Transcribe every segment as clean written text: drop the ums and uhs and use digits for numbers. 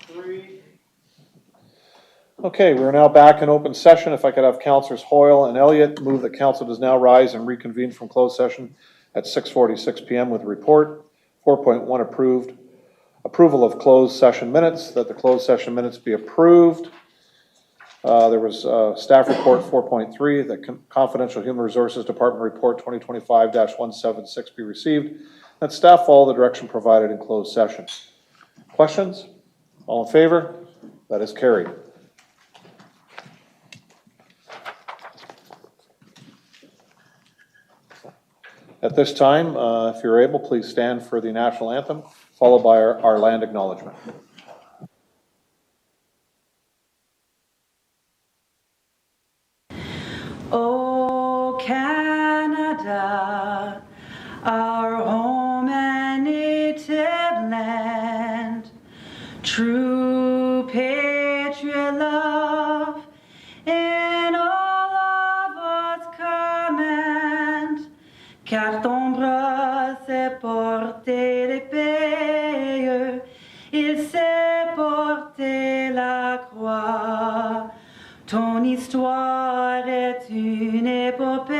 3. Okay, we're now back in open session. If I could have Councilors Hoyle and Elliott move that council does now rise and reconvene from closed session at 6:46 p.m. with a report. 4.1 approved. Approval of closed session minutes, that the closed session minutes be approved. There was staff report 4.3, the confidential human resources department report 2025-176 be received. That staff follow the direction provided in closed session. Questions? All in favor? That is carried. At this time, if you're able, please stand for the national anthem, followed by our land acknowledgement. Oh, Canada, our home and native land, true patriot love in all of us command, car ton bras s'est porté l'épée, il s'est porté la croix. Ton histoire est une épopée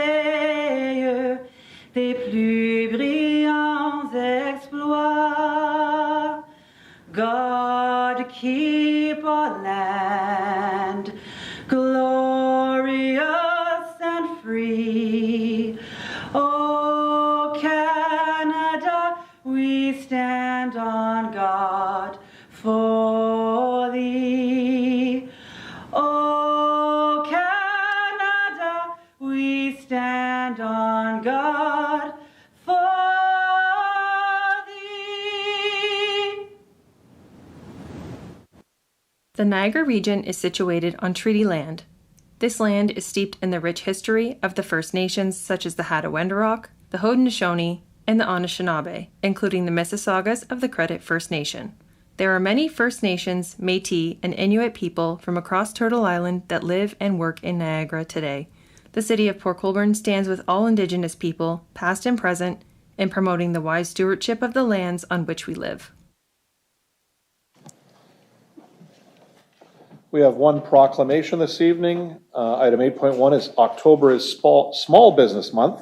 des plus brillants exploits. God keep our land glorious and free. Oh, Canada, we stand on guard for thee. Oh, Canada, we stand on guard for thee. The Niagara region is situated on treaty land. This land is steeped in the rich history of the First Nations such as the Hattaway-Wendourok, the Haudenosaunee, and the Anishinaabe, including the Mississaugas of the Credit First Nation. There are many First Nations, Métis, and Inuit people from across Turtle Island that live and work in Niagara today. The city of Port Colborne stands with all Indigenous people, past and present, in promoting the wise stewardship of the lands on which we live. We have one proclamation this evening. Item 8.1 is October is Small Business Month.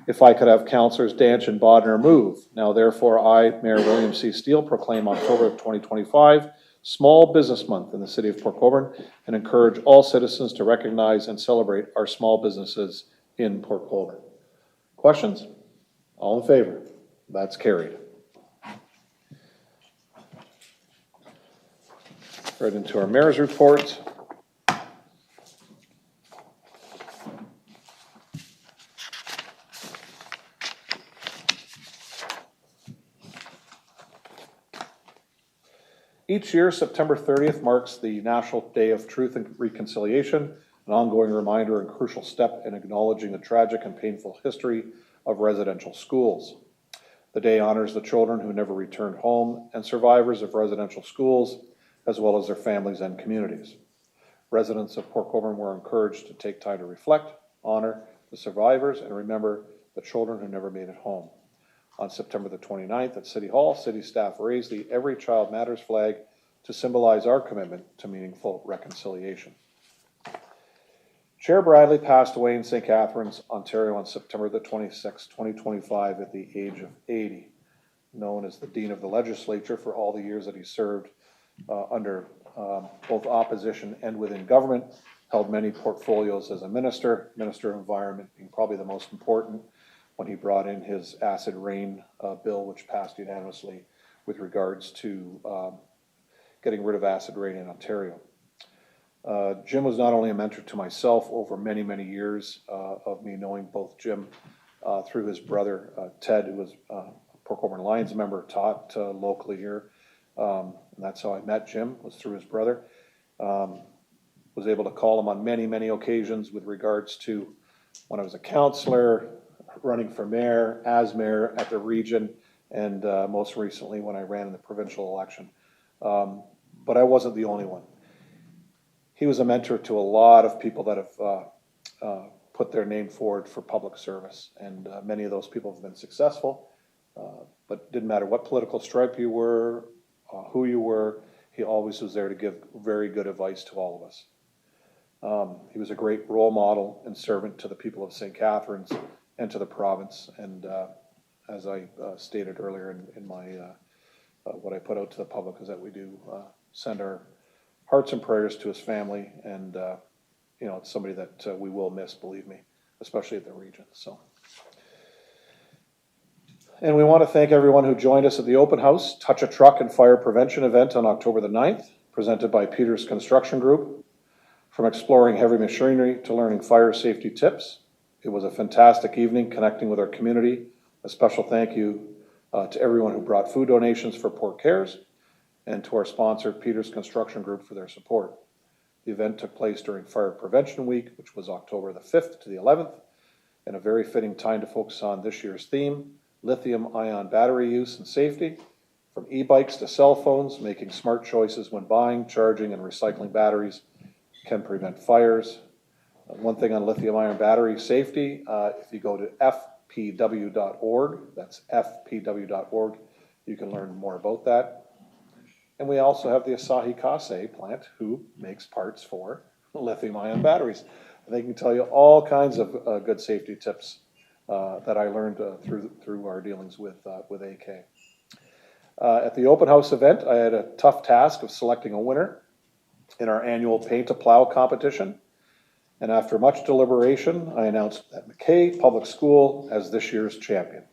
If I could have Councilors Danch and Bodner move. Now therefore I, Mayor William C. Steele, proclaim October of 2025 Small Business Month in the city of Port Colborne and encourage all citizens to recognize and celebrate our small businesses in Port Colborne. Questions? All in favor? That's carried. Right into our mayor's report. Each year, September 30th marks the National Day of Truth and Reconciliation, an ongoing reminder and crucial step in acknowledging the tragic and painful history of residential schools. The day honors the children who never returned home and survivors of residential schools, as well as their families and communities. Residents of Port Colborne were encouraged to take time to reflect, honor the survivors, and remember the children who never made it home. On September the 29th at City Hall, city staff raised the Every Child Matters flag to symbolize our commitment to meaningful reconciliation. Chair Bradley passed away in St. Catharines, Ontario on September the 26th, 2025 at the age of 80. Known as the Dean of the Legislature for all the years that he served under both opposition and within government, held many portfolios as a minister of environment being probably the most important when he brought in his acid rain bill, which passed unanimously with regards to getting rid of acid rain in Ontario. Jim was not only a mentor to myself over many, many years of me knowing both Jim through his brother Ted, who was a Port Colborne Lions member, taught locally here. And that's how I met Jim, was through his brother. Was able to call him on many, many occasions with regards to when I was a councillor, running for mayor, as mayor at the region, and most recently when I ran in the provincial election. But I wasn't the only one. He was a mentor to a lot of people that have put their name forward for public service, and many of those people have been successful, but didn't matter what political stripe you were, who you were. he always was there to give very good advice to all of us. He was a great role model and servant to the people of St. Catharines and to the province. And as I stated earlier in my what I put out to the public is that we do send our hearts and prayers to his family, and you know, it's somebody that we will miss, believe me, especially at the region. So, and we want to thank everyone who joined us at the open house Touch a Truck and Fire Prevention event on October the 9th, presented by Peters Construction Group. From exploring heavy machinery to learning fire safety tips, it was a fantastic evening connecting with our community. A special thank you to everyone who brought food donations for Port Cares, and to our sponsor, Peters Construction Group, for their support. The event took place during Fire Prevention Week, which was October the 5th to the 11th, and a very fitting time to focus on this year's theme, lithium-ion battery use and safety. From e-bikes to cell phones, making smart choices when buying, charging, and recycling batteries can prevent fires. One thing on lithium-ion battery safety, if you go to fpw.org, that's fpw.org, you can learn more about that. And we also have the Asahi Kasei plant, who makes parts for lithium-ion batteries. They can tell you all kinds of good safety tips that I learned through our dealings with AK. At the open house event, I had a tough task of selecting a winner in our annual Paint a Plow competition. And after much deliberation, I announced that McKay Public School as this year's champion.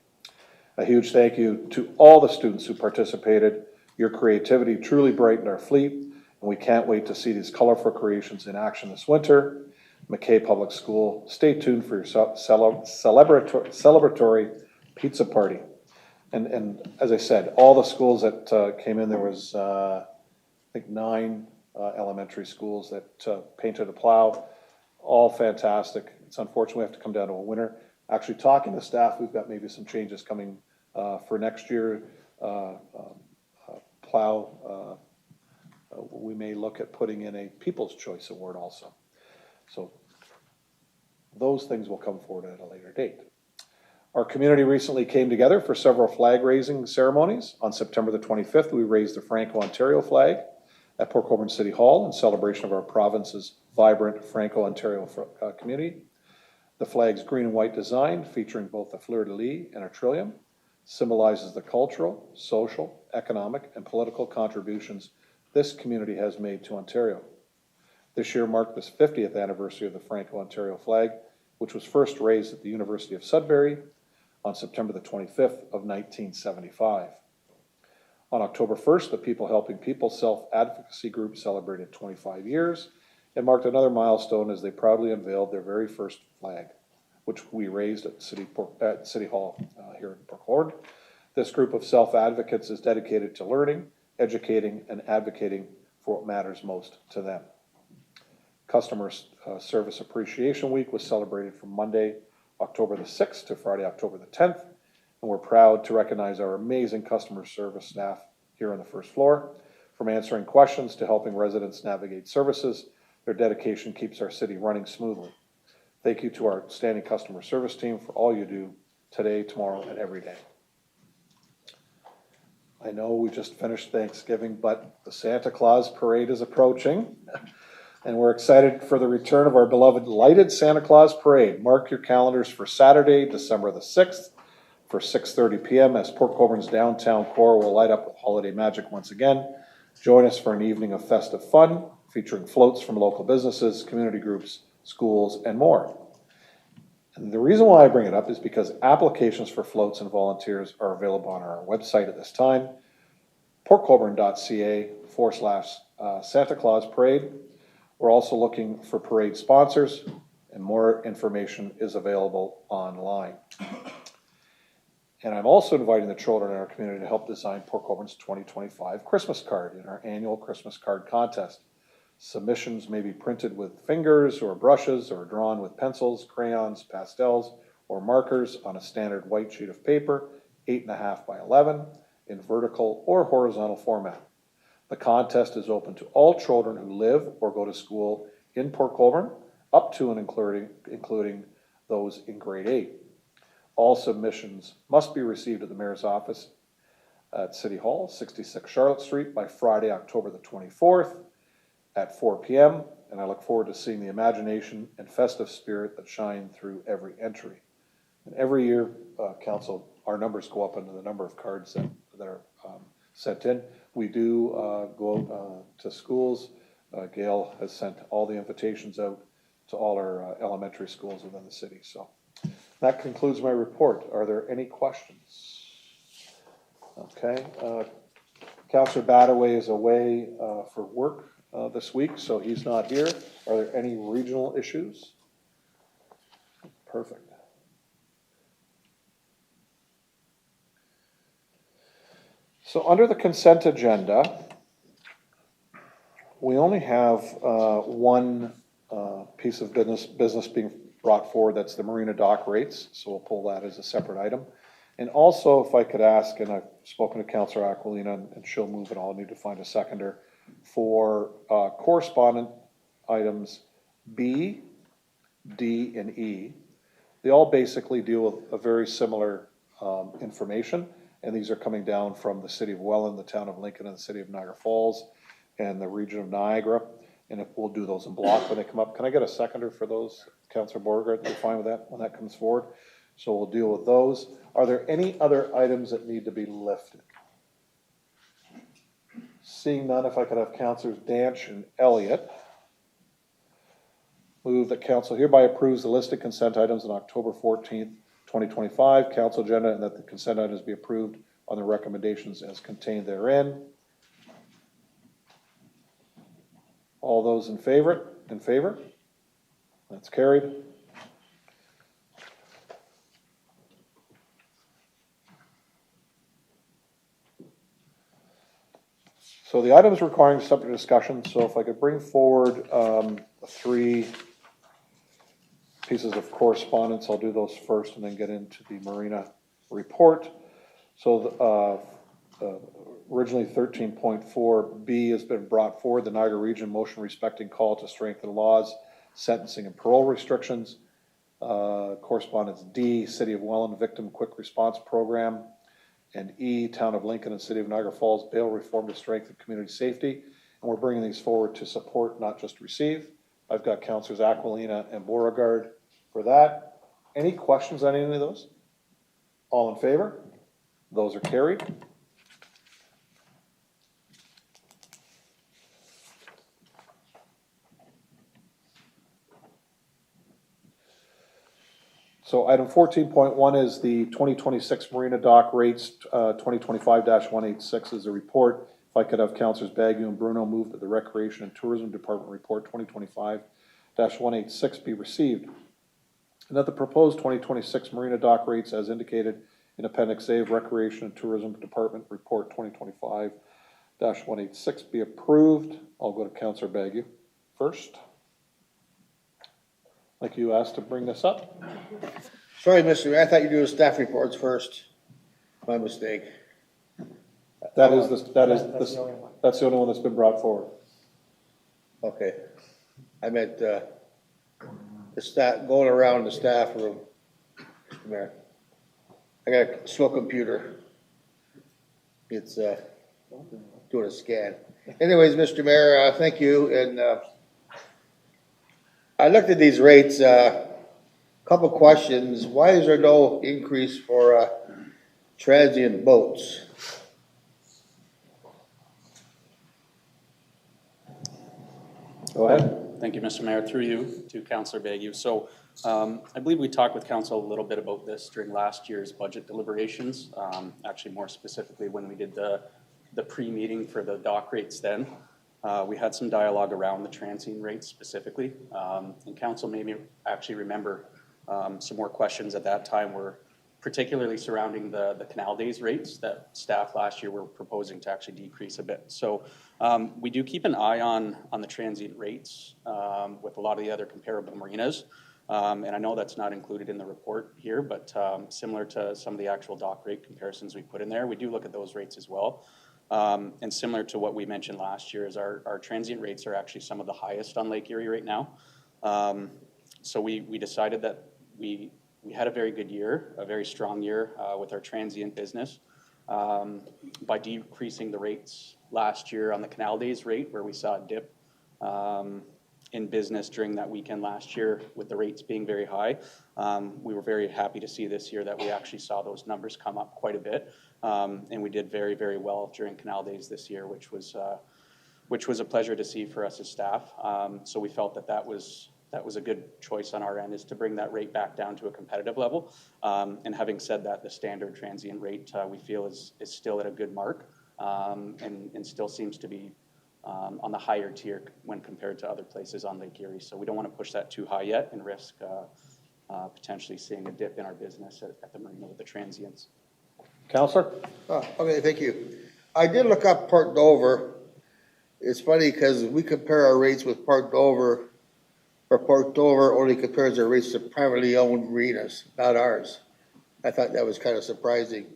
A huge thank you to all the students who participated. Your creativity truly brightened our fleet, and we can't wait to see these colorful creations in action this winter. McKay Public School, stay tuned for your celebratory pizza party. And as I said, all the schools that came in, there was, I think, 9 elementary schools that painted a plow, all fantastic. It's unfortunate we have to come down to a winner. Actually, talking to staff, we've got maybe some changes coming for next year. Plow, we may look at putting in a People's Choice Award also. So those things will come forward at a later date. Our community recently came together for several flag raising ceremonies. On September the 25th, we raised the Franco-Ontario flag at Port Colborne City Hall in celebration of our province's vibrant Franco-Ontario community. The flag's green and white design, featuring both the fleur-de-lis and a trillium, symbolizes the cultural, social, economic, and political contributions this community has made to Ontario. This year marked the 50th anniversary of the Franco-Ontario flag, which was first raised at the University of Sudbury on September the 25th of 1975. On October 1st, the People Helping People self-advocacy group celebrated 25 years and marked another milestone as they proudly unveiled their very first flag, which we raised at City Hall here in Port Colborne. This group of self-advocates is dedicated to learning, educating, and advocating for what matters most to them. Customer Service Appreciation Week was celebrated from Monday, October the 6th to Friday, October the 10th. And we're proud to recognize our amazing customer service staff here on the first floor. From answering questions to helping residents navigate services, their dedication keeps our city running smoothly. Thank you to our outstanding customer service team for all you do today, tomorrow, and every day. I know we just finished Thanksgiving, but the Santa Claus parade is approaching. And we're excited for the return of our beloved lighted Santa Claus parade. Mark your calendars for Saturday, December the 6th. For 6:30 p.m. as Port Colborne's downtown core will light up with holiday magic once again. Join us for an evening of festive fun featuring floats from local businesses, community groups, schools, and more. And the reason why I bring it up is because applications for floats and volunteers are available on our website at this time, portcolborne.ca/Santa Claus Parade. We're also looking for parade sponsors, and more information is available online. And I'm also inviting the children in our community to help design Port Colborne's 2025 Christmas card in our annual Christmas card contest. Submissions may be printed with fingers or brushes or drawn with pencils, crayons, pastels, or markers on a standard white sheet of paper, 8.5 by 11, in vertical or horizontal format. The contest is open to all children who live or go to school in Port Colborne, up to and including those in grade 8. All submissions must be received at the mayor's office at City Hall, 66 Charlotte Street, by Friday, October the 24th at 4 p.m. And I look forward to seeing the imagination and festive spirit that shine through every entry. And every year, council, our numbers go up into the number of cards that are sent in. We do go out to schools. Gail has sent all the invitations out to all our elementary schools within the city. So that concludes my report. Are there any questions? Okay. Councillor Badaway is away for work this week, so he's not here. Are there any regional issues? Perfect. So under the consent agenda, we only have one piece of business being brought forward. That's the marina dock rates. So we'll pull that as a separate item. And also, if I could ask, and I've spoken to Councillor Aquilina, and she'll move it all, I need to find a seconder, for correspondent items B, D, and E. They all basically deal with a very similar information, and these are coming down from the city of Welland, the town of Lincoln, and the city of Niagara Falls, and the region of Niagara. And if we'll do those in block when they come up. Can I get a seconder for those? Councillor Borgert, you're fine with that when that comes forward? So we'll deal with those. Are there any other items that need to be lifted? Seeing none, if I could have Councillors Danch and Elliott move that council hereby approves the listed consent items on October 14th, 2025 council agenda, and that the consent items be approved on the recommendations as contained therein. All those in favor? In favor? That's carried. So the items requiring separate discussion. So if I could bring forward three pieces of correspondence, I'll do those first and then get into the marina report. So originally 13.4B has been brought forward, the Niagara Region motion respecting call to strengthen laws, sentencing and parole restrictions. Correspondence D, City of Welland Victim Quick Response Program. And E, Town of Lincoln and City of Niagara Falls bail reform to strengthen community safety. And we're bringing these forward to support, not just receive. I've got Councillors Aquilina and Beauregard for that. Any questions on any of those? All in favor? Those are carried. So item 14.1 is the 2026 Marina Dock Rates, 2025-186 is the report. If I could have Councillors Bagu and Bruno move that the Recreation and Tourism Department Report 2025-186 be received. And that the proposed 2026 Marina Dock Rates as indicated in Appendix A of Recreation and Tourism Department Report 2025-186 be approved. I'll go to Councillor Bagu first. Like you asked to bring this up. Sorry, Mr. Mayor, I thought you do the staff reports first. My mistake. That's the only one that's been brought forward. Okay. I meant the staff, going around the staff room. Mr. Mayor. I got a slow computer. It's doing a scan. Anyways, Mr. Mayor, thank you. And I looked at these rates, couple questions. Why is there no increase for transient boats? Go ahead. Thank you, Mr. Mayor. Through you to Councillor Bagu. So I believe we talked with Council a little bit about this during last year's budget deliberations, actually more specifically when we did the pre-meeting for the dock rates then. We had some dialogue around the transient rates specifically, and Council made me actually remember some more questions at that time were particularly surrounding the canal days rates that staff last year were proposing to actually decrease a bit. So we do keep an eye on the transient rates with a lot of the other comparable marinas. And I know that's not included in the report here, but similar to some of the actual dock rate comparisons we put in there, we do look at those rates as well. And similar to what we mentioned last year is our transient rates are actually some of the highest on Lake Erie right now. So we decided that we had a very good year, a very strong year with our transient business. by decreasing the rates last year on the Canal Days rate, where we saw a dip in business during that weekend last year with the rates being very high. We were very happy to see this year that we actually saw those numbers come up quite a bit. And we did very, very well during Canal Days this year, which was a pleasure to see for us as staff. So we felt that was a good choice on our end, is to bring that rate back down to a competitive level. And having said that, the standard transient rate we feel is still at a good mark, and still seems to be on the higher tier when compared to other places on Lake Erie. So we don't want to push that too high yet and risk potentially seeing a dip in our business at the marina with the transients. Counselor? Okay, thank you. I did look up Port Dover. It's funny because we compare our rates with Port Dover, or Port Dover only compares their rates to privately owned marinas, not ours. I thought that was kind of surprising.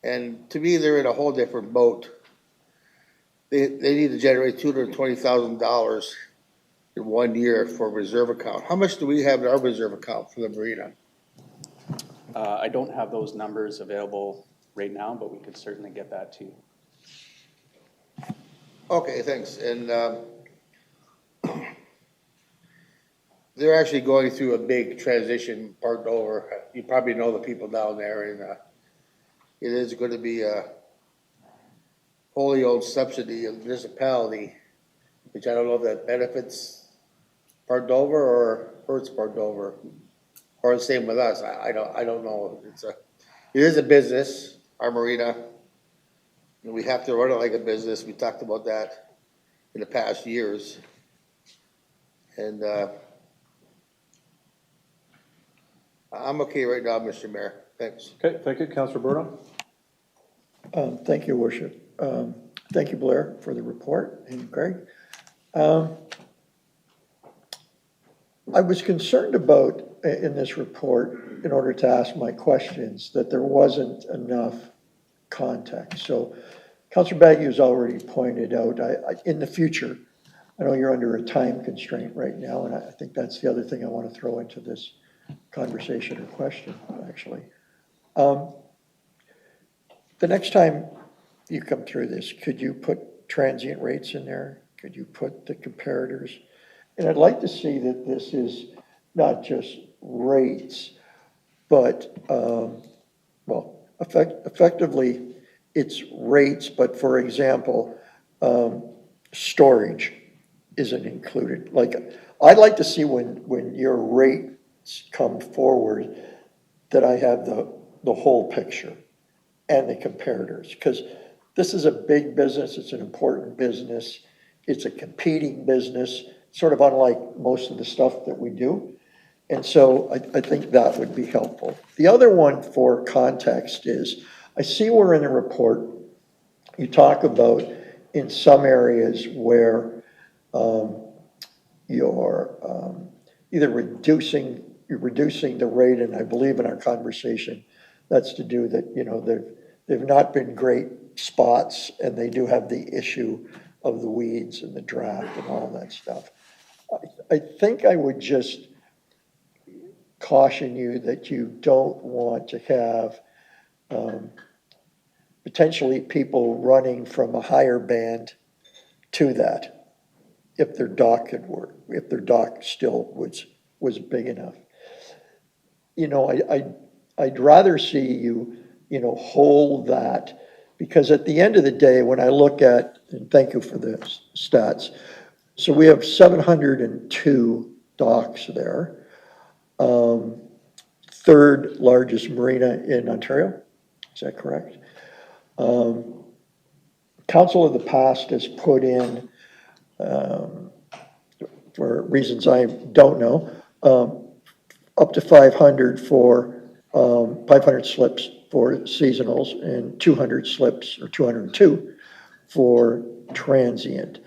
And to me, they're in a whole different boat. They need to generate $220,000 in 1 year for a reserve account. How much do we have in our reserve account for the marina? I don't have those numbers available right now, but we could certainly get that to you. Okay, thanks. And they're actually going through a big transition, Port Dover. You probably know the people down there, and it is going to be a wholly owned subsidy of municipality, which I don't know if that benefits Port Dover or hurts Port Dover, or the same with us. I don't know. It is a business, our marina, and we have to run it like a business. We talked about that in the past years, and I'm okay right now, Mr. Mayor. Thanks. Okay, thank you. Counselor Burnham? Thank you, Worship. Thank you, Blair, for the report, and Greg. I was concerned about, in this report, in order to ask my questions, that there wasn't enough context. So Councillor Baggio's already pointed out, in the future, I know you're under a time constraint right now, and I think that's the other thing I want to throw into this conversation or question, actually. The next time you come through this, could you put transient rates in there? Could you put the comparators? And I'd like to see that this is not just rates, but, effectively it's rates, but for example, storage isn't included. Like, I'd like to see when your rates come forward that I have the whole picture and the comparators, because this is a big business, it's an important business, it's a competing business, sort of unlike most of the stuff that we do. And so I think that would be helpful. The other one for context is, I see where in the report you talk about in some areas where you're either reducing the rate, and I believe in our conversation, that's to do that, they've not been great spots, and they do have the issue of the weeds and the draft and all that stuff. I think I would just caution you that you don't want to have potentially people running from a higher band to that, if their dock could work, if their dock still was big enough. I'd rather see you, hold that, because at the end of the day, when I look at, and thank you for the stats, so we have 702 docks there, third largest marina in Ontario, is that correct? Council of the past has put in, for reasons I don't know, up to 500 slips for seasonals and 200 slips, or 202 for transient.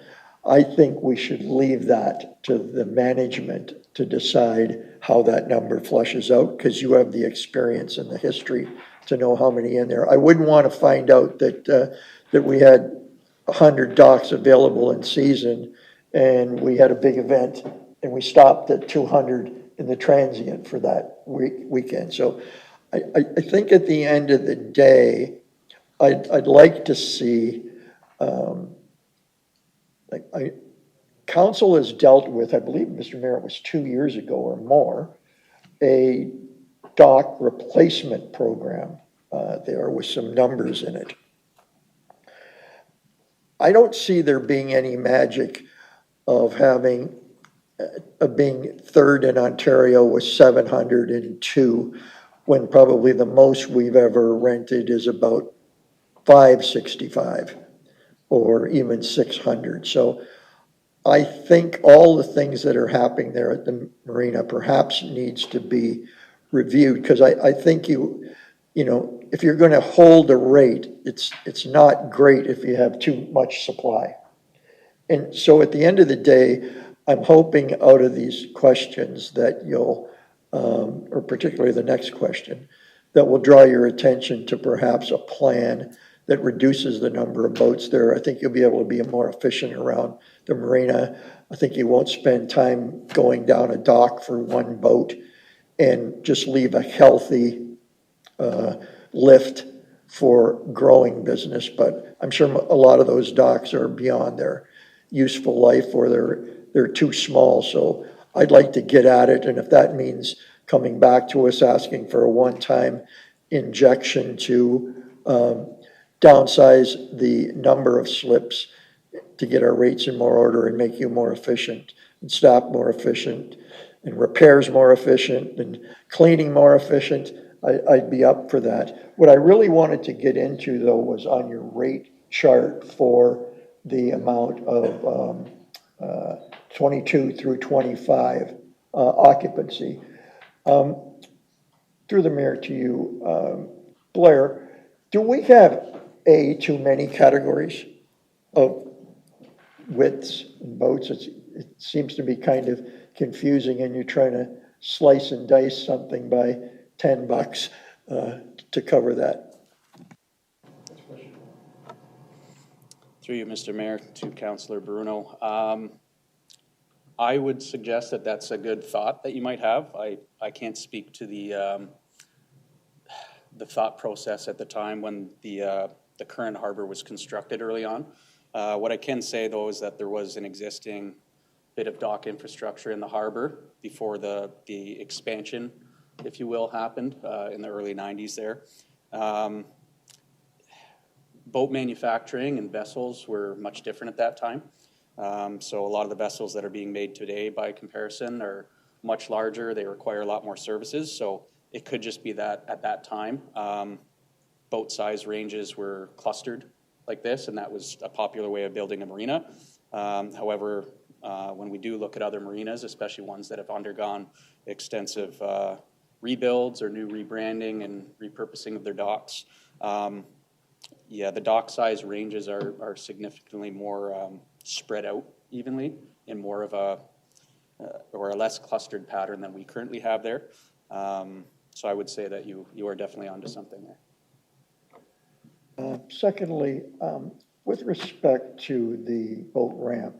I think we should leave that to the management to decide how that number flushes out, because you have the experience and the history to know how many in there. I wouldn't want to find out that we had 100 docks available in season and we had a big event and we stopped at 200 in the transient for that weekend. So I think at the end of the day, I'd like to see, council has dealt with, I believe, Mr. Mayor, it was 2 years ago or more, a dock replacement program there with some numbers in it. I don't see there being any magic of being third in Ontario with 702, when probably the most we've ever rented is about 565 or even 600. So I think all the things that are happening there at the marina perhaps needs to be reviewed, because I think you know, if you're going to hold a rate, it's not great if you have too much supply. And so at the end of the day, I'm hoping out of these questions that you'll, or particularly the next question, that will draw your attention to perhaps a plan that reduces the number of boats there. I think you'll be able to be more efficient around the marina. I think you won't spend time going down a dock for one boat and just leave a healthy lift for growing business. But I'm sure a lot of those docks are beyond their useful life, or they're too small. So I'd like to get at it, and if that means coming back to us asking for a one-time injection to downsize the number of slips to get our rates in more order and make you more efficient and staff more efficient and repairs more efficient and cleaning more efficient, I'd be up for that. What I really wanted to get into, though, was on your rate chart for the amount of 22 through 25 occupancy. Through the mayor to you, Blair, do we have too many categories of widths and boats? It seems to be kind of confusing, and you're trying to slice and dice something by $10 to cover that. Through you, Mr. Mayor, to Councillor Bruno. I would suggest that that's a good thought that you might have. I can't speak to the thought process at the time when the current harbor was constructed early on. What I can say, though, is that there was an existing bit of dock infrastructure in the harbor before the expansion, if you will, happened in the early 90s there. Boat manufacturing and vessels were much different at that time. So a lot of the vessels that are being made today by comparison are much larger. They require a lot more services. So it could just be that at that time, boat size ranges were clustered like this, and that was a popular way of building a marina. However, when we do look at other marinas, especially ones that have undergone extensive rebuilds or new rebranding and repurposing of their docks, yeah, the dock size ranges are significantly more spread out evenly in more of a or a less clustered pattern than we currently have there. So I would say that you are definitely onto something there. Secondly, with respect to the boat ramp,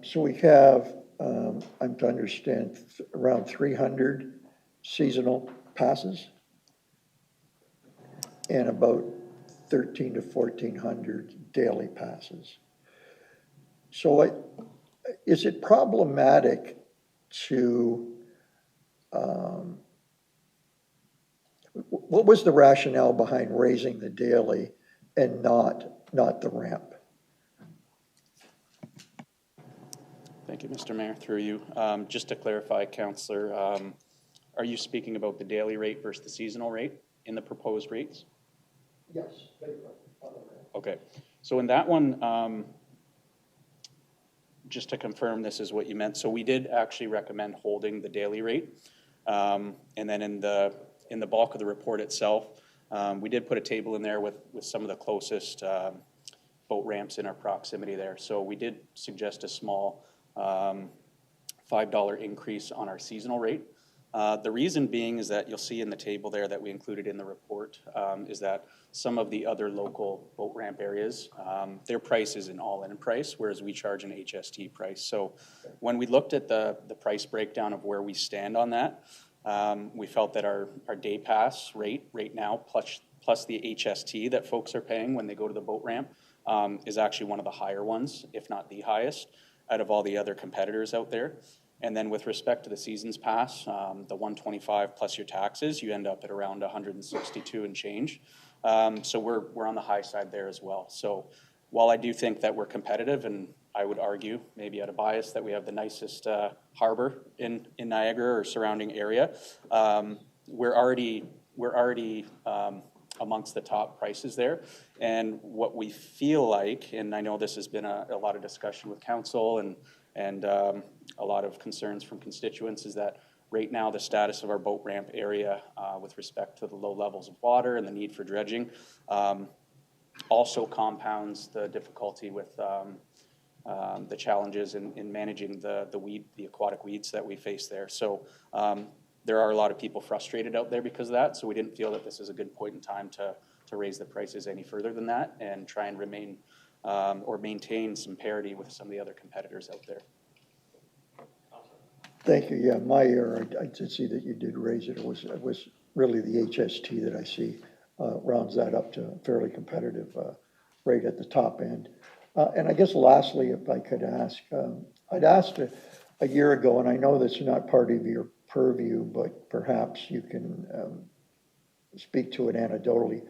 so we have, I'm to understand, around 300 seasonal passes and about 1,300 to 1,400 daily passes. So is it problematic to, what was the rationale behind raising the daily and not the ramp? Thank you, Mr. Mayor, through you. Just to clarify, Councillor, are you speaking about the daily rate versus the seasonal rate in the proposed rates? Yes. Okay, so in that one, just to confirm this is what you meant. So we did actually recommend holding the daily rate. And then in the bulk of the report itself, we did put a table in there with some of the closest boat ramps in our proximity there. So we did suggest a small $5 increase on our seasonal rate. The reason being is that you'll see in the table there that we included in the report is that some of the other local boat ramp areas, their price is an all-in price, whereas we charge an HST price. So when we looked at the price breakdown of where we stand on that, we felt that our day pass rate right now, plus plus the HST that folks are paying when they go to the boat ramp, is actually one of the higher ones, if not the highest, out of all the other competitors out there. And then with respect to the season's pass, the 125 plus your taxes, you end up at around 162 and change. So we're on the high side there as well. So while I do think that we're competitive, and I would argue, maybe out of bias, that we have the nicest harbor in Niagara or surrounding area, we're already amongst the top prices there. And what we feel like, and I know this has been a lot of discussion with council and a lot of concerns from constituents, is that right now the status of our boat ramp area with respect to the low levels of water and the need for dredging also compounds the difficulty with the challenges in managing the aquatic weeds that we face there. So there are a lot of people frustrated out there because of that, so we didn't feel that this is a good point in time to raise the prices any further than that and try and remain or maintain some parity with some of the other competitors out there. Thank you. Yeah, my error, I did see that you did raise it. It was really the HST that I see rounds that up to a fairly competitive rate at the top end. And I guess lastly, if I could ask, I'd asked a year ago, and I know this is not part of your purview, but perhaps you can speak to it anecdotally.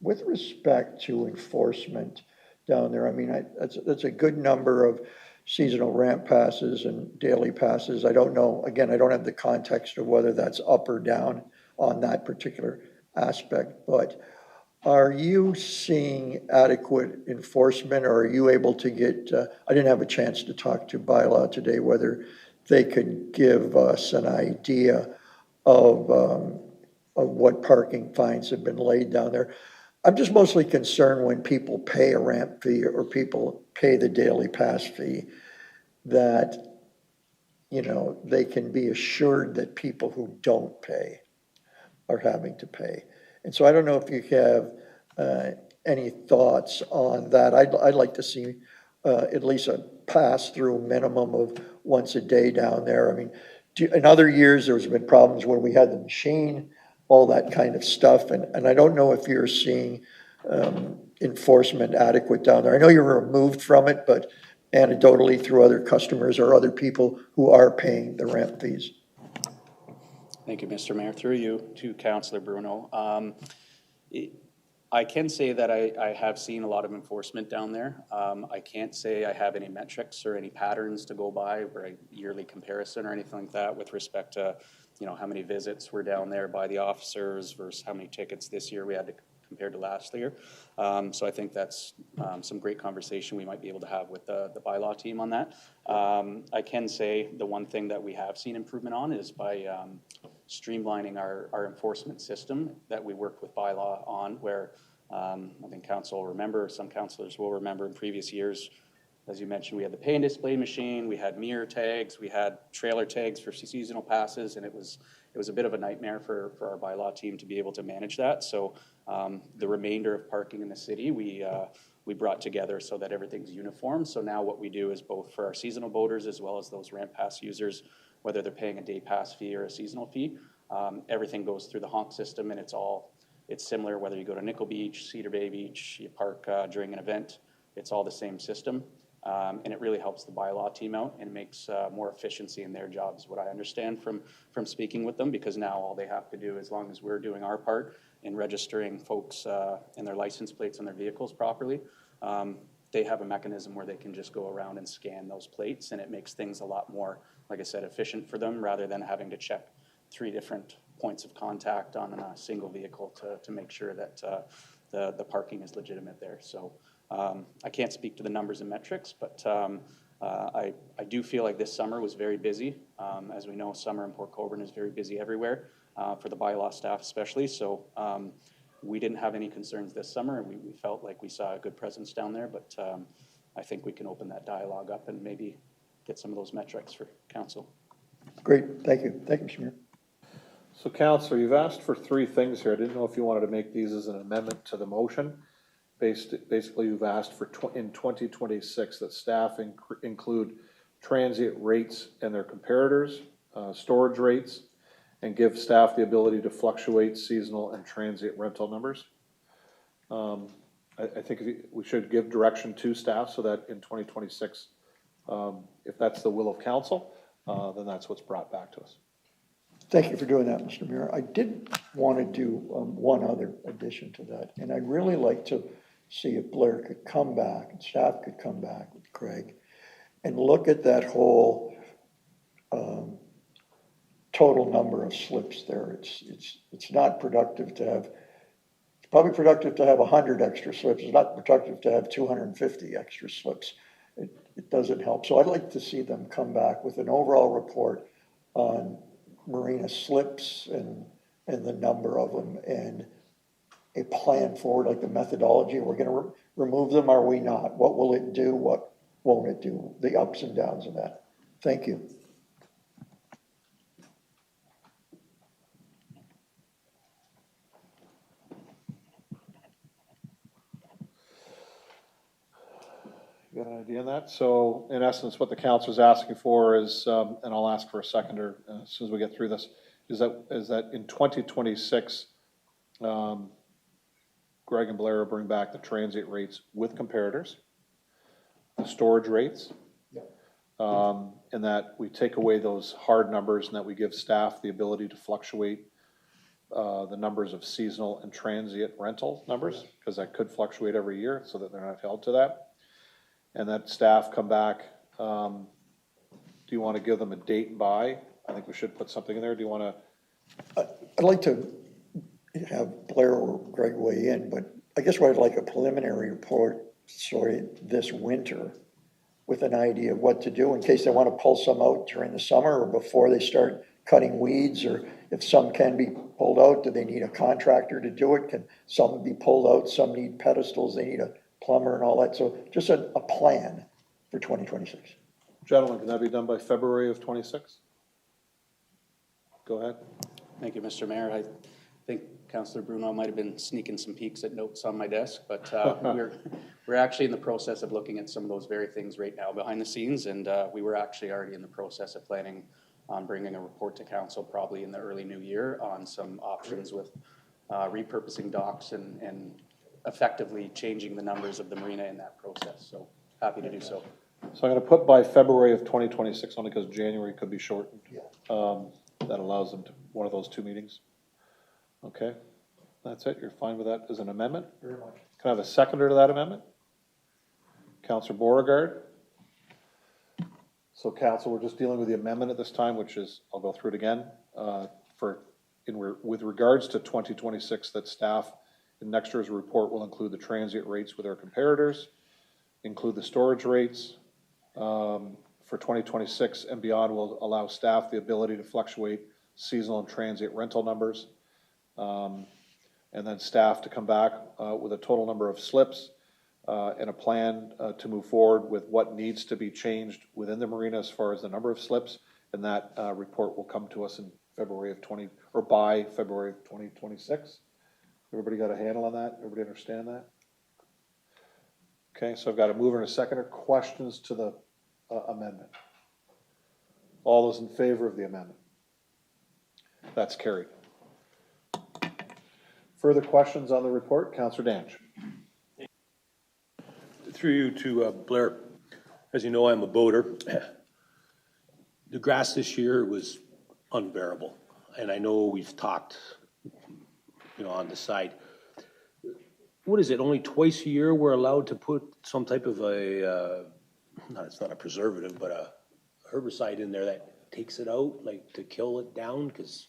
With respect to enforcement down there, I mean, that's a good number of seasonal ramp passes and daily passes. I don't know, again, I don't have the context of whether that's up or down on that particular aspect, but are you seeing adequate enforcement, or are you able to get, I didn't have a chance to talk to Bylaw today, whether they could give us an idea of what parking fines have been laid down there. I'm just mostly concerned when people pay a ramp fee or people pay the daily pass fee, that, you know, they can be assured that people who don't pay are having to pay. And so I don't know if you have any thoughts on that. I'd like to see at least a pass-through minimum of once a day down there. I mean, in other years, there's been problems when we had the machine, all that kind of stuff. And I don't know if you're seeing enforcement adequate down there. I know you're removed from it, but anecdotally through other customers or other people who are paying the ramp fees. Thank you, Mr. Mayor. Through you to Councillor Bruno. I can say that I have seen a lot of enforcement down there. I can't say I have any metrics or any patterns to go by or a yearly comparison or anything like that with respect to, you know, how many visits were down there by the officers versus how many tickets this year we had to compared to last year. So I think that's some great conversation we might be able to have with the bylaw team on that. I can say the one thing that we have seen improvement on is by streamlining our enforcement system that we worked with bylaw on, where I think council will remember, some councillors will remember in previous years, as you mentioned, we had the pay and display machine, we had mirror tags, we had trailer tags for seasonal passes, and it was a bit of a nightmare for our bylaw team to be able to manage that. So the remainder of parking in the city, we brought together so that everything's uniform. So now what we do is both for our seasonal boaters as well as those ramp pass users, whether they're paying a day pass fee or a seasonal fee, everything goes through the honk system, and it's similar whether you go to Nickel Beach, Cedar Bay Beach, you park during an event, it's all the same system. And it really helps the bylaw team out and makes more efficiency in their jobs, what I understand from speaking with them, because now all they have to do, as long as we're doing our part in registering folks and their license plates on their vehicles properly, they have a mechanism where they can just go around and scan those plates, and it makes things a lot more, like I said, efficient for them rather than having to check 3 different points of contact on a single vehicle to make sure that the parking is legitimate there. So I can't speak to the numbers and metrics, but I do feel like this summer was very busy. As we know, summer in Port Colborne is very busy everywhere, for the bylaw staff especially. So we didn't have any concerns this summer, and we felt like we saw a good presence down there, but I think we can open that dialogue up and maybe get some of those metrics for council. Great, thank you. Thank you, Mr. Mayor. So Councillor, you've asked for 3 things here. I didn't know if you wanted to make these as an amendment to the motion. Basically, you've asked for in 2026 that staff include transient rates and their comparators, storage rates, and give staff the ability to fluctuate seasonal and transient rental numbers. I think we should give direction to staff so that in 2026, if that's the will of council, then that's what's brought back to us. Thank you for doing that, Mr. Mayor. I did want to do one other addition to that, and I'd really like to see if Blair could come back, and staff could come back with Craig, and look at that whole total number of slips there. It's not productive to have, it's probably productive to have 100 extra slips. It's not productive to have 250 extra slips. It doesn't help. So I'd like to see them come back with an overall report on marina slips and the number of them, and a plan forward, like the methodology. We're going to remove them, are we not? What will it do? What won't it do? The ups and downs of that. Thank you. You got an idea on that? So in essence, what the council is asking for is, and I'll ask for a seconder as soon as we get through this, is that in 2026, Greg and Blair will bring back the transient rates with comparators, the storage rates, and that we take away those hard numbers and that we give staff the ability to fluctuate the numbers of seasonal and transient rental numbers, because that could fluctuate every year so that they're not held to that. And that staff come back, do you want to give them a date by? I think we should put something in there. Do you want I'd like to have Blair or Greg weigh in, but I guess what I'd like a preliminary report, this winter, with an idea of what to do in case they want to pull some out during the summer or before they start cutting weeds, or if some can be pulled out, do they need a contractor to do it? Can some be pulled out? Some need pedestals, they need a plumber and all that. So just a plan for 2026. Gentlemen, can that be done by February of 26? Go ahead. Thank you, Mr. Mayor. I think Councillor Bruno might have been sneaking some peeks at notes on my desk, but we're actually in the process of looking at some of those very things right now behind the scenes, and we were actually already in the process of planning on bringing a report to council probably in the early new year on some options with repurposing docks and effectively changing the numbers of the marina in that process. So happy to do so. So I'm going to put by February of 2026 only because January could be shortened. That allows them to one of those two meetings. Okay, that's it. You're fine with that as an amendment? Very much. Can I have a seconder to that amendment? Councillor Beauregard. So council, we're just dealing with the amendment at this time, which is, I'll go through it again, with regards to 2026, that staff in next year's report will include the transient rates with our comparators, include the storage rates. For 2026 and beyond, will allow staff the ability to fluctuate seasonal and transient rental numbers. And then staff to come back with a total number of slips and a plan to move forward with what needs to be changed within the marina as far as the number of slips. And that report will come to us in February of by February of 2026. Everybody got a handle on that? Everybody understand that? Okay, so I've got a mover and a seconder. Questions to the amendment? All those in favor of the amendment? That's carried. Further questions on the report? Councillor Danch. Through you to Blair. As you know, I'm a boater. The grass this year was unbearable. And I know we've talked, on the side. What is it, only twice a year we're allowed to put some type of it's not a preservative, but a herbicide in there that takes it out, like to kill it down? Because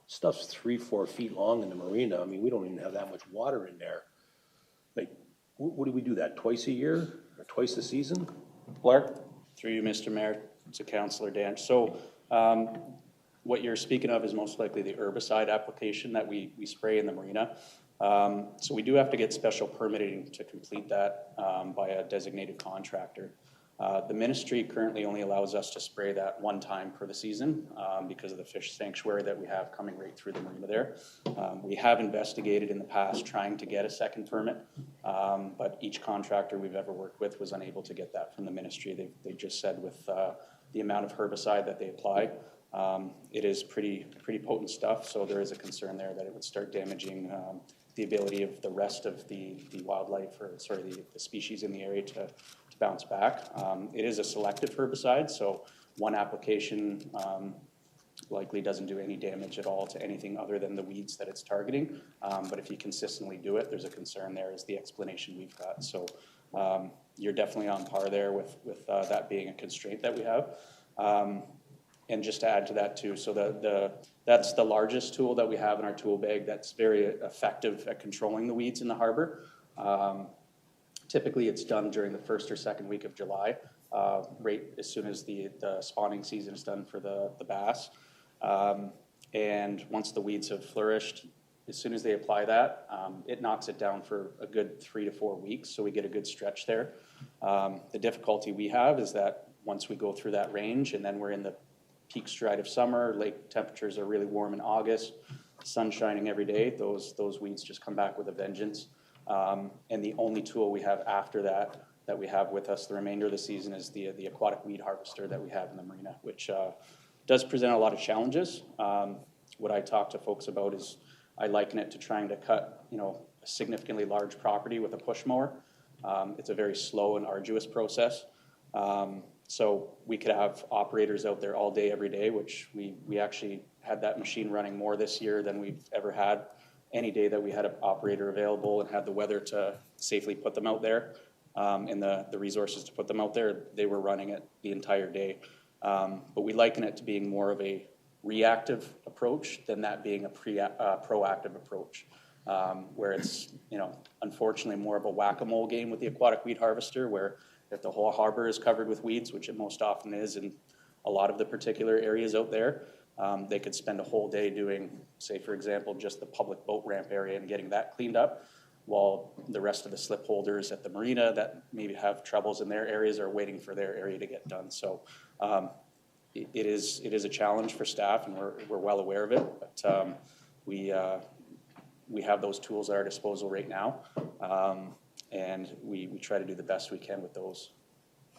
stuff's 3-4 feet long in the marina. I mean, we don't even have that much water in there. Like, what do we do that twice a year or twice a season? Blair? Through you, Mr. Mayor, to Councillor Danch. So what you're speaking of is most likely the herbicide application that we spray in the marina. So we do have to get special permitting to complete that by a designated contractor. The ministry currently only allows us to spray that one time per the season because of the fish sanctuary that we have coming right through the marina there. We have investigated in the past trying to get a second permit, but each contractor we've ever worked with was unable to get that from the ministry. They just said with the amount of herbicide that they apply, It is pretty potent stuff, so there is a concern there that it would start damaging the ability of the rest of the wildlife, or sorry, the species in the area to bounce back. It is a selective herbicide, so one application likely doesn't do any damage at all to anything other than the weeds that it's targeting. But if you consistently do it, there's a concern there, is the explanation we've got. So you're definitely on par there with that being a constraint that we have. And just to add to that too, so that's the largest tool that we have in our tool bag that's very effective at controlling the weeds in the harbor. Typically it's done during the first or second week of July, right as soon as the spawning season is done for the bass. And once the weeds have flourished, as soon as they apply that, it knocks it down for a good 3 to 4 weeks, so we get a good stretch there. The difficulty we have is that once we go through that range and then we're in the peak stride of summer, lake temperatures are really warm in August, sun shining every day, those weeds just come back with a vengeance. And the only tool we have after that we have with us the remainder of the season is the aquatic weed harvester that we have in the marina, which does present a lot of challenges. What I talk to folks about is I liken it to trying to cut, a significantly large property with a push mower. It's a very slow and arduous process. So we could have operators out there all day, every day, which we actually had that machine running more this year than we've ever had. Any day that we had an operator available and had the weather to safely put them out there, and the resources to put them out there, they were running it the entire day. But we liken it to being more of a reactive approach than that being a proactive approach, where it's, unfortunately more of a whack-a-mole game with the aquatic weed harvester, where if the whole harbor is covered with weeds, which it most often is in a lot of the particular areas out there, they could spend a whole day doing, say for example, just the public boat ramp area and getting that cleaned up, while the rest of the slip holders at the marina that maybe have troubles in their areas are waiting for their area to get done. So it is a challenge for staff, and we're well aware of it, but we have those tools at our disposal right now, and we try to do the best we can with those.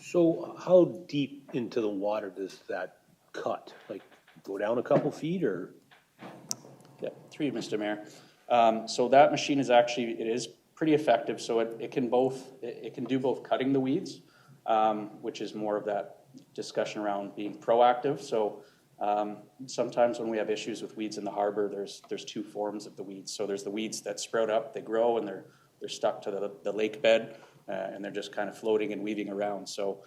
So how deep into the water does that cut? Like go down a couple feet, or? Yeah, through you, Mr. Mayor. So that machine is actually, it is pretty effective. So it can do both cutting the weeds, which is more of that discussion around being proactive. So sometimes when we have issues with weeds in the harbor, there's two forms of the weeds. So there's the weeds that sprout up, they grow, and they're stuck to the lake bed, and they're just kind of floating and weaving around. So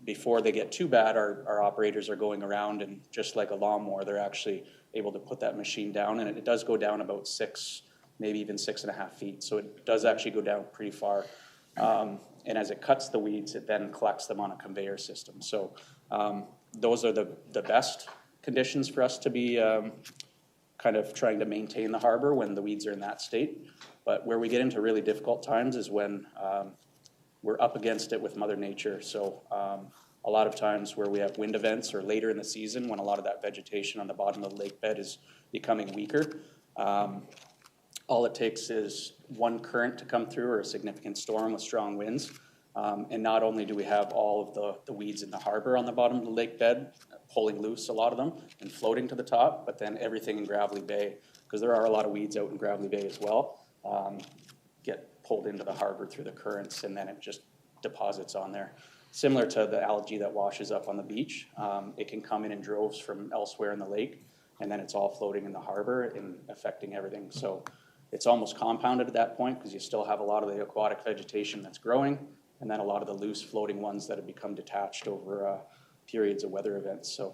before they get too bad, our operators are going around, and just like a lawnmower, they're actually able to put that machine down, and it does go down about 6, maybe even 6.5 feet. So it does actually go down pretty far. And as it cuts the weeds, it then collects them on a conveyor system. So those are the best conditions for us to be kind of trying to maintain the harbor when the weeds are in that state. But where we get into really difficult times is when we're up against it with Mother Nature. So a lot of times where we have wind events or later in the season when a lot of that vegetation on the bottom of the lake bed is becoming weaker, all it takes is one current to come through or a significant storm with strong winds. And not only do we have all of the weeds in the harbor on the bottom of the lake bed, pulling loose a lot of them and floating to the top, but then everything in Gravelly Bay, because there are a lot of weeds out in Gravelly Bay as well, get pulled into the harbor through the currents, and then it just deposits on there. Similar to the algae that washes up on the beach, it can come in droves from elsewhere in the lake, and then it's all floating in the harbor and affecting everything. So it's almost compounded at that point, because you still have a lot of the aquatic vegetation that's growing, and then a lot of the loose floating ones that have become detached over periods of weather events. So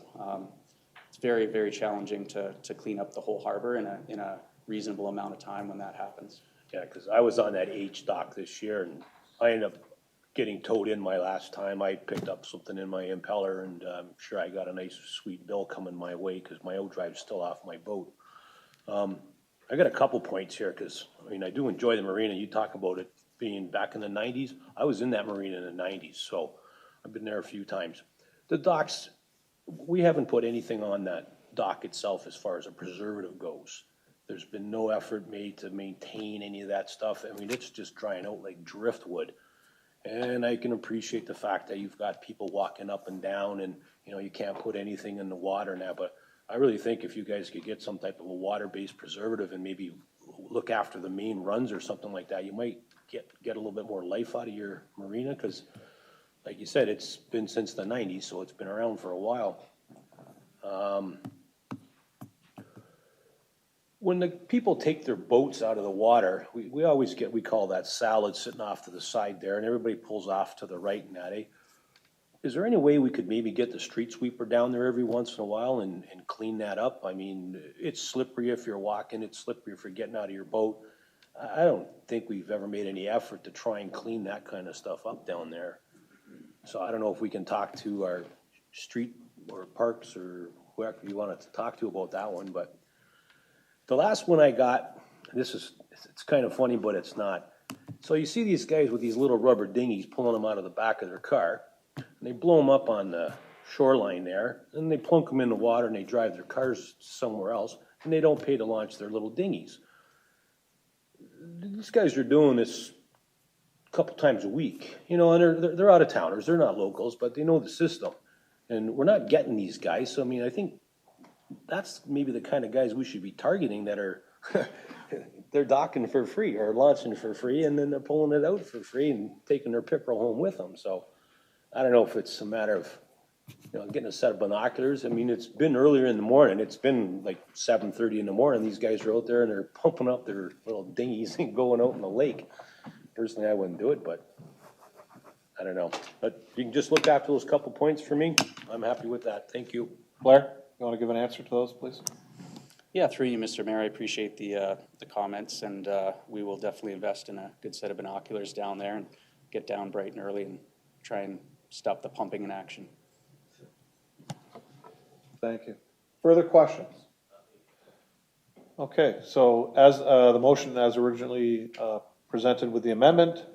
it's very, very challenging to clean up the whole harbor in a reasonable amount of time when that happens. Yeah, because I was on that H dock this year, and I ended up getting towed in my last time. I picked up something in my impeller, and I'm sure I got a nice sweet bill coming my way because my overdrive's still off my boat. I got a couple points here because, I do enjoy the marina. You talk about it being back in the 90s. I was in that marina in the 90s, so I've been there a few times. The docks, we haven't put anything on that dock itself as far as a preservative goes. There's been no effort made to maintain any of that stuff. It's just drying out like driftwood. And I can appreciate the fact that you've got people walking up and down and, you know, you can't put anything in the water now, but I really think if you guys could get some type of a water-based preservative and maybe look after the main runs or something like that, you might get a little bit more life out of your marina, because like you said, it's been since the 90s, so it's been around for a while. When the people take their boats out of the water, we always get, we call that salad sitting off to the side there, and everybody pulls off to the right in that, eh? Is there any way we could maybe get the street sweeper down there every once in a while and clean that up? I mean, it's slippery if you're walking, it's slippery if you're getting out of your boat. I don't think we've ever made any effort to try and clean that kind of stuff up down there. So I don't know if we can talk to our street or parks or whoever you wanted to talk to about that one, but the last one I got, it's kind of funny, but it's not. So you see these guys with these little rubber dinghies pulling them out of the back of their car, and they blow them up on the shoreline there, and they plunk them in the water and they drive their cars somewhere else, and they don't pay to launch their little dinghies. These guys are doing this a couple times a week, you know, and they're out of towners, they're not locals, but they know the system. And we're not getting these guys, so I mean, I think that's maybe the kind of guys we should be targeting that are, they're docking for free or launching for free, and then they're pulling it out for free and taking their pickerel home with them. So I don't know if it's a matter of, you know, getting a set of binoculars. I mean, it's been earlier in the morning. It's been like 7:30 in the morning. These guys are out there and they're pumping up their little dinghies and going out in the lake. Personally, I wouldn't do it, but I don't know. But you can just look after those couple points for me. I'm happy with that. Thank you. Blair, you want to give an answer to those, please? Yeah, through you, Mr. Mayor, I appreciate the comments, and we will definitely invest in a good set of binoculars down there and get down bright and early and try and stop the pumping in action. Thank you. Further questions? Okay, so as the motion as originally presented with the amendment,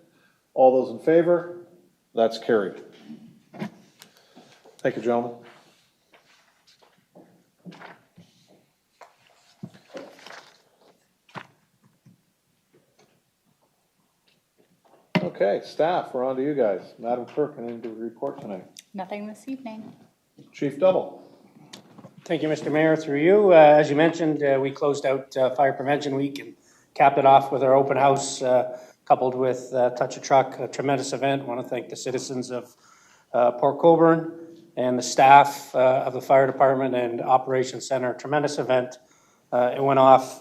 all those in favor? That's carried. Thank you, gentlemen. Okay, staff, we're on to you guys. Madam Clerk, anything to report tonight? Nothing this evening. Chief Double. Thank you, Mr. Mayor. Through you, as you mentioned, we closed out Fire Prevention Week and capped it off with our open house, coupled with Touch a Truck, a tremendous event. I want to thank the citizens of Port Colborne and the staff of the fire department and operations center. Tremendous event. It went off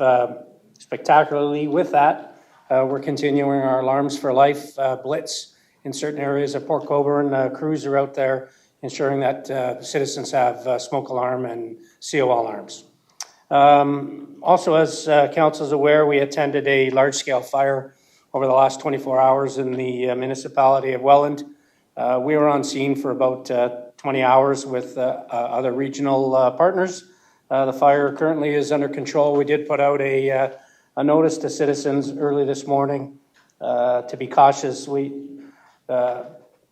spectacularly. With that, we're continuing our Alarms for Life blitz in certain areas of Port Colborne. Crews are out there ensuring that citizens have smoke alarm and CO alarms. Also, as council is aware, we attended a large-scale fire over the last 24 hours in the municipality of Welland. We were on scene for about 20 hours with other regional partners. The fire currently is under control. We did put out a notice to citizens early this morning to be cautious.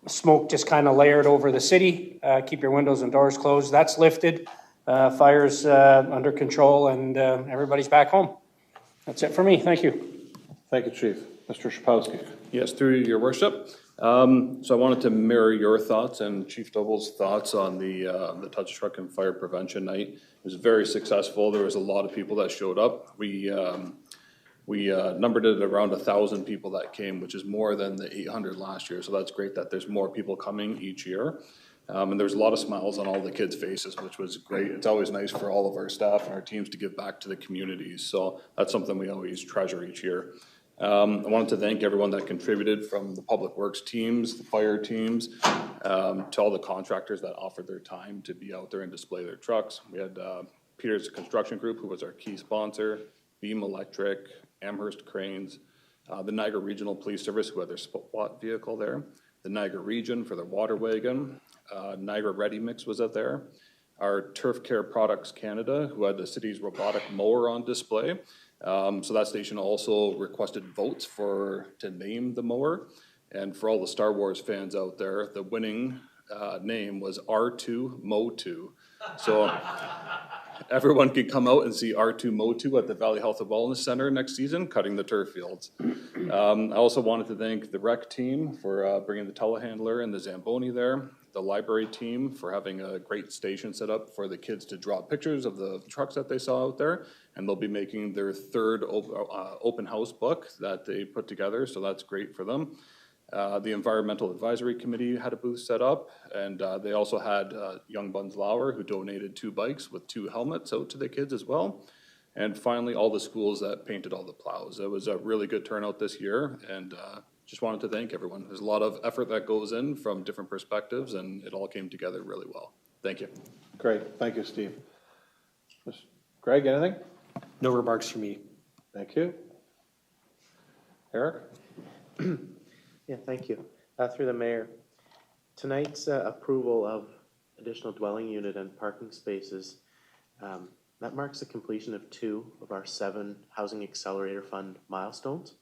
Smoke just kind of layered over the city. Keep your windows and doors closed. That's lifted. Fire's under control, and everybody's back home. That's it for me. Thank you. Thank you, Chief. Mr. Shapowski. Yes, through your worship. So I wanted to mirror your thoughts and Chief Double's thoughts on the Touch a Truck and Fire Prevention Night. It was very successful. There was a lot of people that showed up. We numbered it around 1,000 people that came, which is more than the 800 last year. So that's great that there's more people coming each year. And there's a lot of smiles on all the kids' faces, which was great. It's always nice for all of our staff and our teams to give back to the communities. So that's something we always treasure each year. I wanted to thank everyone that contributed, from the public works teams, the fire teams, to all the contractors that offered their time to be out there and display their trucks. We had Peter's Construction Group, who was our key sponsor, Beam Electric, Amherst Cranes, the Niagara Regional Police Service, who had their SWAT vehicle there, the Niagara Region for their water wagon, Niagara Ready Mix was out there, our Turf Care Products Canada, who had the city's robotic mower on display. So that station also requested votes to name the mower. And for all the Star Wars fans out there, the winning name was R2 Mo2. So everyone can come out and see R2 Motu at the Valley Health and Wellness Center next season, cutting the turf fields. I also wanted to thank the rec team for bringing the telehandler and the Zamboni there, the library team for having a great station set up for the kids to draw pictures of the trucks that they saw out there, and they'll be making their third open house book that they put together, so that's great for them. The Environmental Advisory Committee had a booth set up, and they also had Young Buns Lauer, who donated 2 bikes with 2 helmets out to the kids as well. And finally, all the schools that painted all the plows. It was a really good turnout this year, and just wanted to thank everyone. There's a lot of effort that goes in from different perspectives, and it all came together really well. Thank you. Great, thank you, Steve. Greg, anything? No remarks for me. Thank you. Eric? Yeah, thank you. Through the mayor, tonight's approval of additional dwelling unit and parking spaces, that marks the completion of 2 of our 7 Housing Accelerator Fund milestones.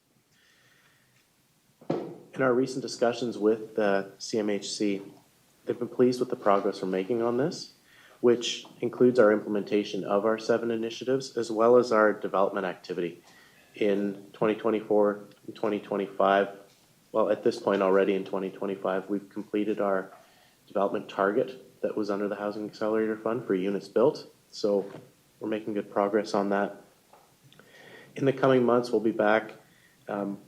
In our recent discussions with the CMHC, they've been pleased with the progress we're making on this, which includes our implementation of our 7 initiatives, as well as our development activity. In 2024 and 2025, well, at this point already in 2025, we've completed our development target that was under the Housing Accelerator Fund for units built. So we're making good progress on that. In the coming months, we'll be back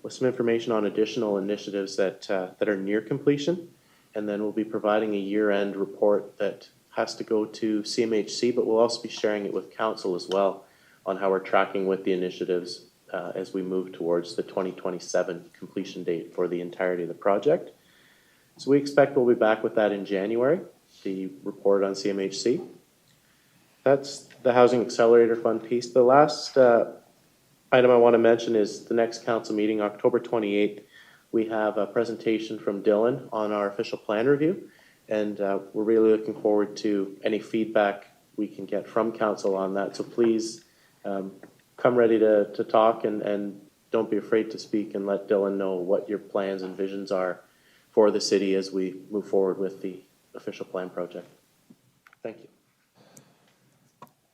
with some information on additional initiatives that are near completion. And then we'll be providing a year-end report that has to go to CMHC, but we'll also be sharing it with council as well on how we're tracking with the initiatives as we move towards the 2027 completion date for the entirety of the project. So we expect we'll be back with that in January, the report on CMHC. That's the Housing Accelerator Fund piece. The last item I want to mention is the next council meeting, October 28th. We have a presentation from Dylan on our official plan review, and we're really looking forward to any feedback we can get from council on that. So please come ready to talk and don't be afraid to speak, and let Dylan know what your plans and visions are for the city as we move forward with the official plan project. Thank you.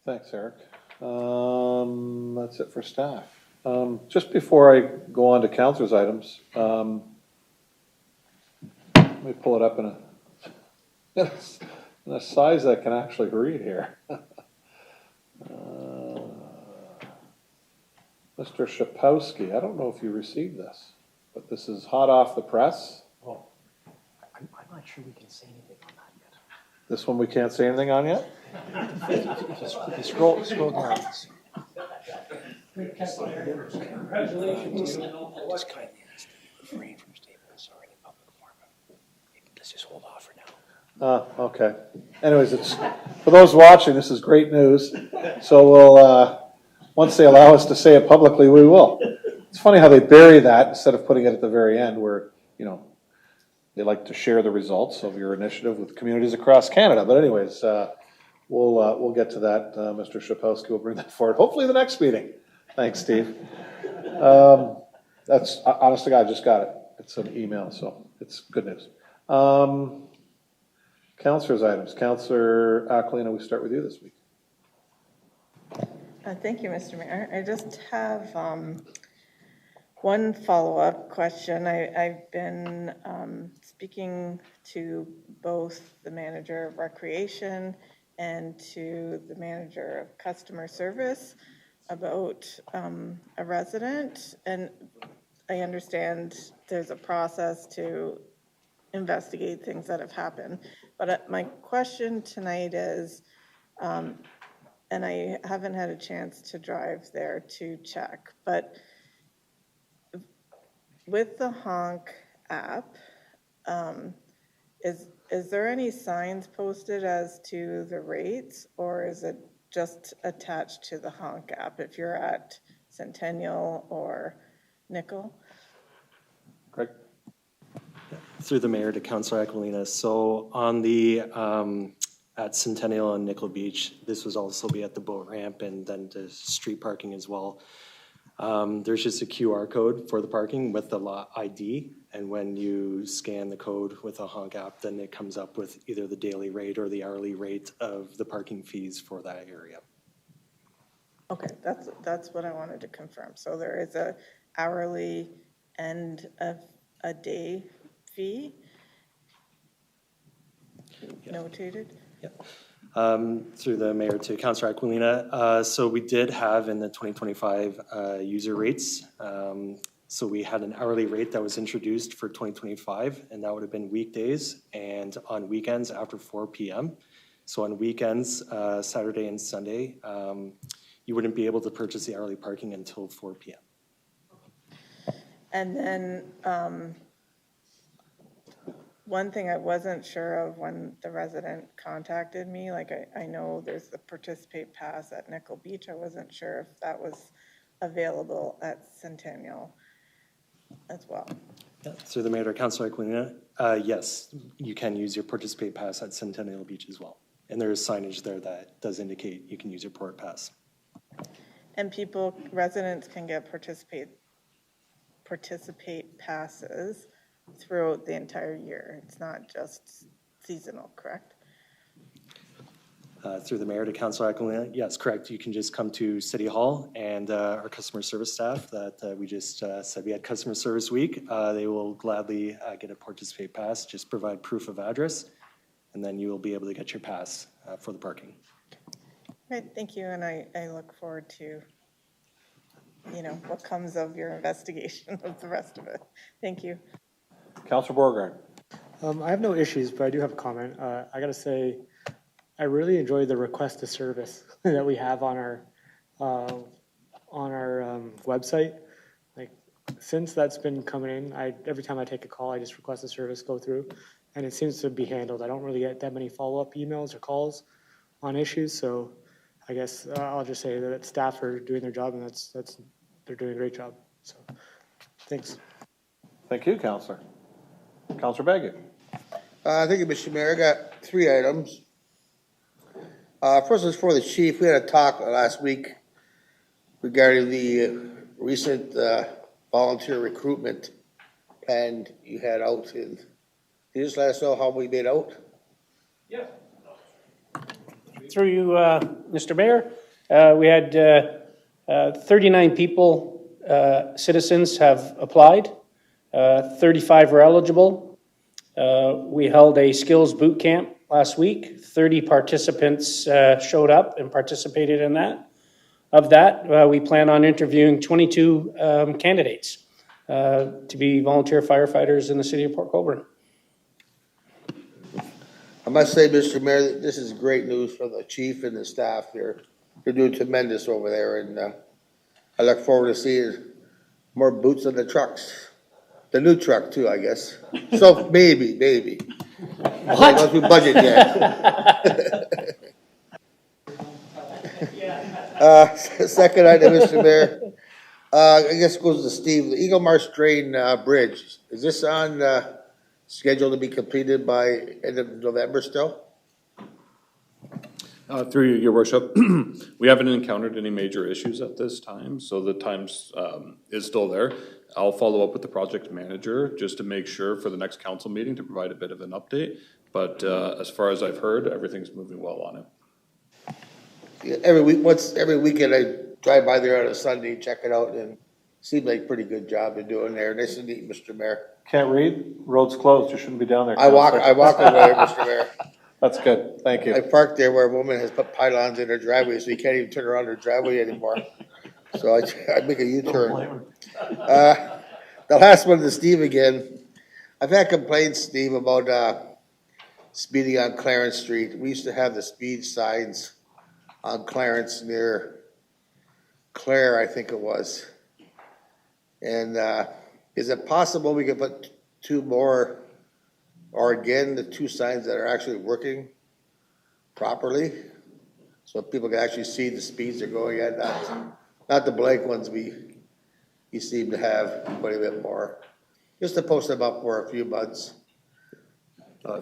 Thanks, Eric. That's it for staff. Just before I go on to councilors' items, let me pull it up in a size that I can actually read here. Mr. Shapowski, I don't know if you received this, but this is hot off the press. Oh, I'm not sure we can say anything on that yet. This one we can't say anything on yet? Scroll down. Congratulations. Just kindly ask to refrain from statements or any public forum. Let's just hold off for now. Okay. Anyways, it's for those watching, this is great news. So we'll, once they allow us to say it publicly, we will. It's funny how they bury that instead of putting it at the very end where, you know, they like to share the results of your initiative with communities across Canada. But anyways, we'll get to that. Mr. Shapowski will bring that forward, hopefully the next meeting. Thanks, Steve. That's, honest to God, I just got it. It's an email, so it's good news. Councilors' items. Councilor Aquilina, we start with you this week. Thank you, Mr. Mayor. I just have one follow-up question. I've been speaking to both the manager of recreation and to the manager of customer service about a resident, and I understand there's a process to investigate things that have happened. But my question tonight is, and I haven't had a chance to drive there to check, but with the Honk app, is there any signs posted as to the rates, or is it just attached to the Honk app if you're at Centennial or Nickel? Greg? Through the mayor to Councilor Aquilina. So on the at Centennial and Nickel Beach, this was also be at the boat ramp and then the street parking as well. There's just a QR code for the parking with the ID, and when you scan the code with a Honk app, then it comes up with either the daily rate or the hourly rate of the parking fees for that area. Okay, that's what I wanted to confirm. So there is a hourly and a day fee notated? Through the mayor to Councillor Aquilina. So we did have in the 2025 user rates. So we had an hourly rate that was introduced for 2025, and that would have been weekdays and on weekends after 4 p.m. So on weekends, Saturday and Sunday, you wouldn't be able to purchase the hourly parking until 4 p.m. And then one thing I wasn't sure of when the resident contacted me, like I know there's the Participate Pass at Nickel Beach. I wasn't sure if that was available at Centennial as well. Yeah, through the mayor to Councillor Aquilina, yes, you can use your Participate Pass at Centennial Beach as well. And there is signage there that does indicate you can use your Port Pass. And residents can get Participate passes throughout the entire year. It's not just seasonal, correct? Through the mayor to Councillor Aquilina, yes, correct. You can just come to City Hall and our customer service staff that we just said we had customer service week. They will gladly get a Participate Pass. Just provide proof of address, and then you will be able to get your pass for the parking. Right, thank you, and I look forward to, what comes of your investigation of the rest of it. Thank you. Councillor Borgard. I have no issues, but I do have a comment. I gotta say, I really enjoy the request to service that we have on our website. Like, since that's been coming in, every time I take a call, I just request a service go through, and it seems to be handled. I don't really get that many follow-up emails or calls on issues, so I guess I'll just say that staff are doing their job, and they're doing a great job. So, thanks. Thank you, Councillor. Councillor Baggett. Thank you, Mr. Mayor. I got 3 items. First is for the chief. We had a talk last week regarding the recent volunteer recruitment plan you had out. Can you just let us know how we made out? Yeah. Through you, Mr. Mayor, we had 39 people, citizens have applied. 35 were eligible. We held a skills boot camp last week. 30 participants showed up and participated in that. Of that, we plan on interviewing 22 candidates to be volunteer firefighters in the city of Port Colborne. I must say, Mr. Mayor, that this is great news for the chief and the staff here. They're doing tremendous over there, and I look forward to seeing more boots on the trucks. The new truck too, I guess. So maybe. I don't do budget yet. Second item, Mr. Mayor. I guess goes to Steve. The Eagle Marsh Drain Bridge, is this on scheduled to be completed by end of November still? Through you, your worship, we haven't encountered any major issues at this time, so the times is still there. I'll follow up with the project manager just to make sure for the next council meeting to provide a bit of an update. But as far as I've heard, everything's moving well on it. Yeah, every weekend I drive by there on a Sunday, check it out, and seems like a pretty good job they're doing there. Nice and neat, Mr. Mayor. Can't read? Road's closed. You shouldn't be down there. I walk over there, Mr. Mayor. That's good. Thank you. I parked there where a woman has put pylons in her driveway, so you can't even turn around her driveway anymore. So I make a U-turn. The last one to Steve again. I've had complaints, Steve, about speeding on Clarence Street. We used to have the speed signs on Clarence near Clare, I think it was. And is it possible we could put 2 more, or again, the 2 signs that are actually working properly, so people can actually see the speeds they're going at, not the blank ones you seem to have quite a bit more. Just to post them up for a few months.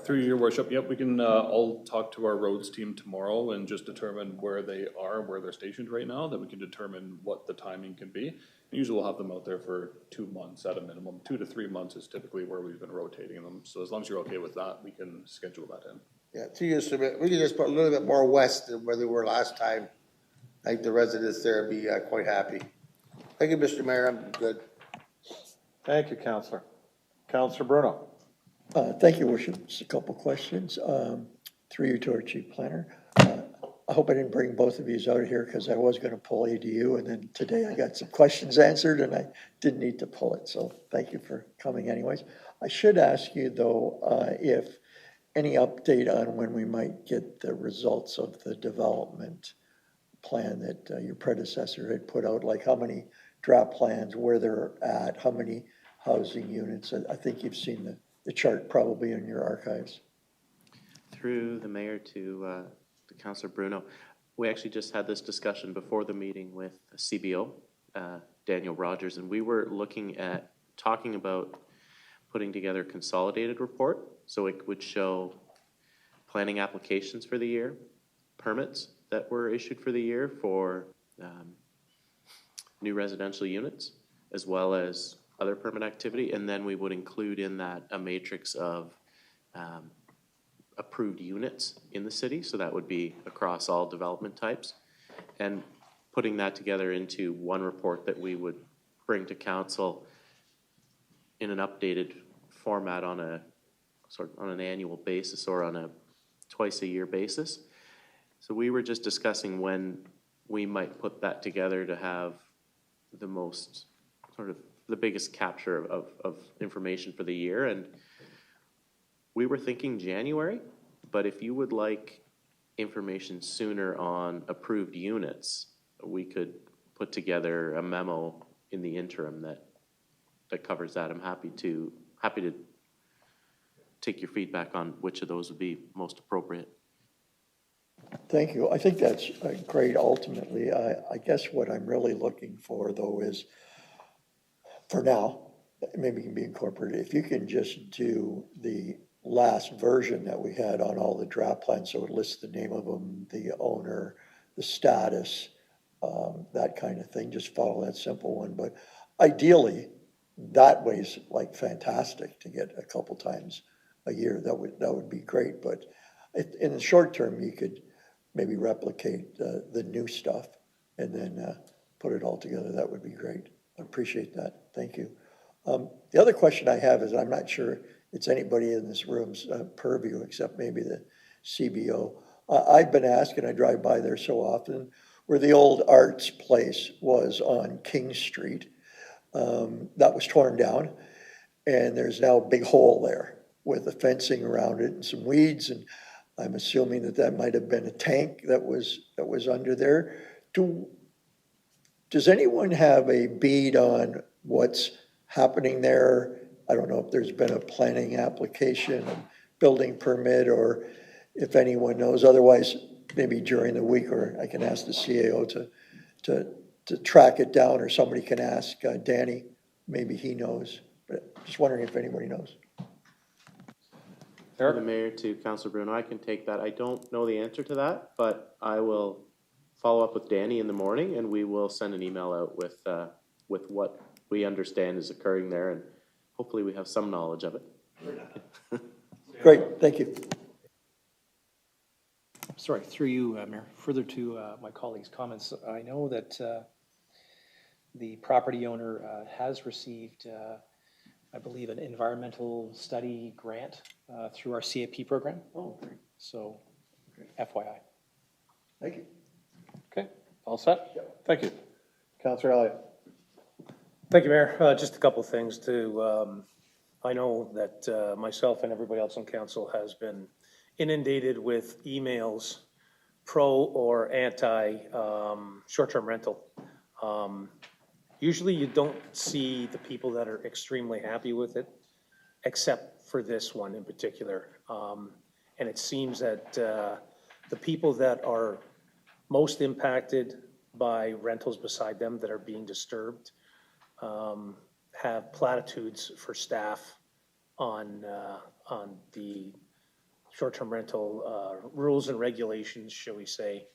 Through your worship, yep, we can all talk to our roads team tomorrow and just determine where they are, where they're stationed right now, then we can determine what the timing can be. Usually we'll have them out there for 2 months at a minimum. 2 to 3 months is typically where we've been rotating them. So as long as you're okay with that, we can schedule that in. Yeah, 2 years from it, we can just put a little bit more west than where they were last time. I think the residents there would be quite happy. Thank you, Mr. Mayor, I'm good. Thank you, Counselor. Counselor Bruno. Thank you, Worship. Just a couple questions. Through you to our chief planner. I hope I didn't bring both of yous out here because I was going to pull ADU, and then today I got some questions answered and I didn't need to pull it. So thank you for coming anyways. I should ask you though, if any update on when we might get the results of the development plan that your predecessor had put out, like how many draft plans, where they're at, how many housing units. I think you've seen the chart probably in your archives. Through the mayor to Councillor Bruno, we actually just had this discussion before the meeting with CBO, Daniel Rogers, and we were looking at talking about putting together a consolidated report so it would show planning applications for the year, permits that were issued for the year for new residential units, as well as other permit activity, and then we would include in that a matrix of approved units in the city, so that would be across all development types, and putting that together into one report that we would bring to council in an updated format on an annual basis or on a twice a year basis. So we were just discussing when we might put that together to have the most the biggest capture of information for the year, and we were thinking January, but if you would like information sooner on approved units, we could put together a memo in the interim that covers that. I'm happy to take your feedback on which of those would be most appropriate. Thank you. I think that's great ultimately. I guess what I'm really looking for though is, for now, maybe it can be incorporated, if you can just do the last version that we had on all the draft plans, so it lists the name of them, the owner, the status, that kind of thing, just follow that simple one. But ideally, that way's like fantastic to get a couple times a year. That would be great. But in the short term, you could maybe replicate the new stuff and then put it all together. That would be great. I appreciate that. Thank you. The other question I have is, I'm not sure it's anybody in this room's purview except maybe the CBO. I've been asked, and I drive by there so often, where the old arts place was on King Street. That was torn down, and there's now a big hole there with the fencing around it and some weeds, and I'm assuming that might have been a tank that was under there. Does anyone have a bead on what's happening there? I don't know if there's been a planning application, a building permit, or if anyone knows. Otherwise, maybe during the week, or I can ask the CAO to track it down, or somebody can ask Danny. Maybe he knows. But just wondering if anybody knows. Through the mayor to Councillor Bruno, I can take that. I don't know the answer to that, but I will follow up with Danny in the morning, and we will send an email out with what we understand is occurring there, and hopefully we have some knowledge of it. Great, thank you. Sorry, through you, Mayor. Further to my colleague's comments, I know that the property owner has received, I believe, an environmental study grant through our CAP program. Oh, great. So, FYI. Thank you. Okay, all set? Yep. Thank you. Councillor Elliott. Thank you, Mayor. Just a couple of things to, I know that myself and everybody else on council has been inundated with emails pro or anti short-term rental. Usually you don't see the people that are extremely happy with it, except for this one in particular. And it seems that the people that are most impacted by rentals beside them that are being disturbed have platitudes for staff on the short-term rental rules and regulations, shall we say,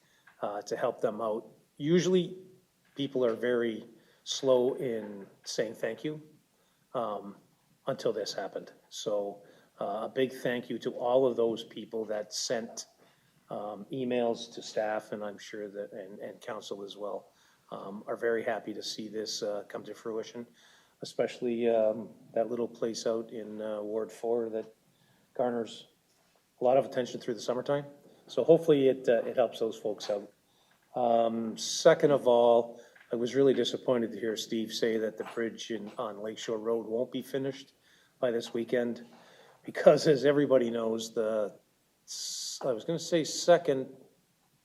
to help them out. Usually people are very slow in saying thank you until this happened. So a big thank you to all of those people that sent emails to staff, and I'm sure that, and council as well, are very happy to see this come to fruition, especially that little place out in Ward 4 that garners a lot of attention through the summertime. So hopefully it helps those folks out. Second of all, I was really disappointed to hear Steve say that the bridge on Lakeshore Road won't be finished by this weekend, because as everybody knows, I was gonna say second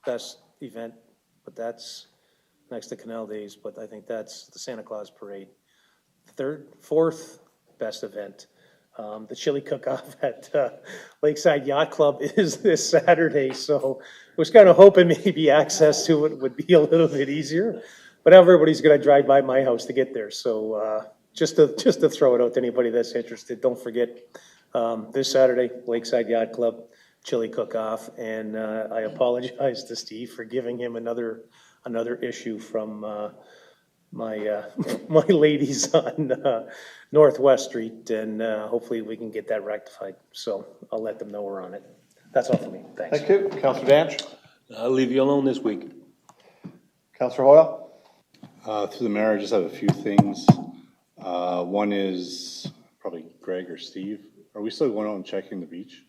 best event, but that's next to Canal Days, but I think that's the Santa Claus Parade. Fourth best event, the chili cook-off at Lakeside Yacht Club is this Saturday, so I was kind of hoping maybe access to it would be a little bit easier. But everybody's gonna drive by my house to get there, so just to throw it out to anybody that's interested, don't forget, this Saturday, Lakeside Yacht Club, chili cook-off, and I apologize to Steve for giving him another issue from my ladies on Northwest Street, and hopefully we can get that rectified. So I'll let them know we're on it. That's all for me. Thanks. Thank you. Councillor Danch? I'll leave you alone this week. Councillor Hoyle? Through the mayor, I just have a few things. One is probably Greg or Steve. Are we still going out and checking the beach?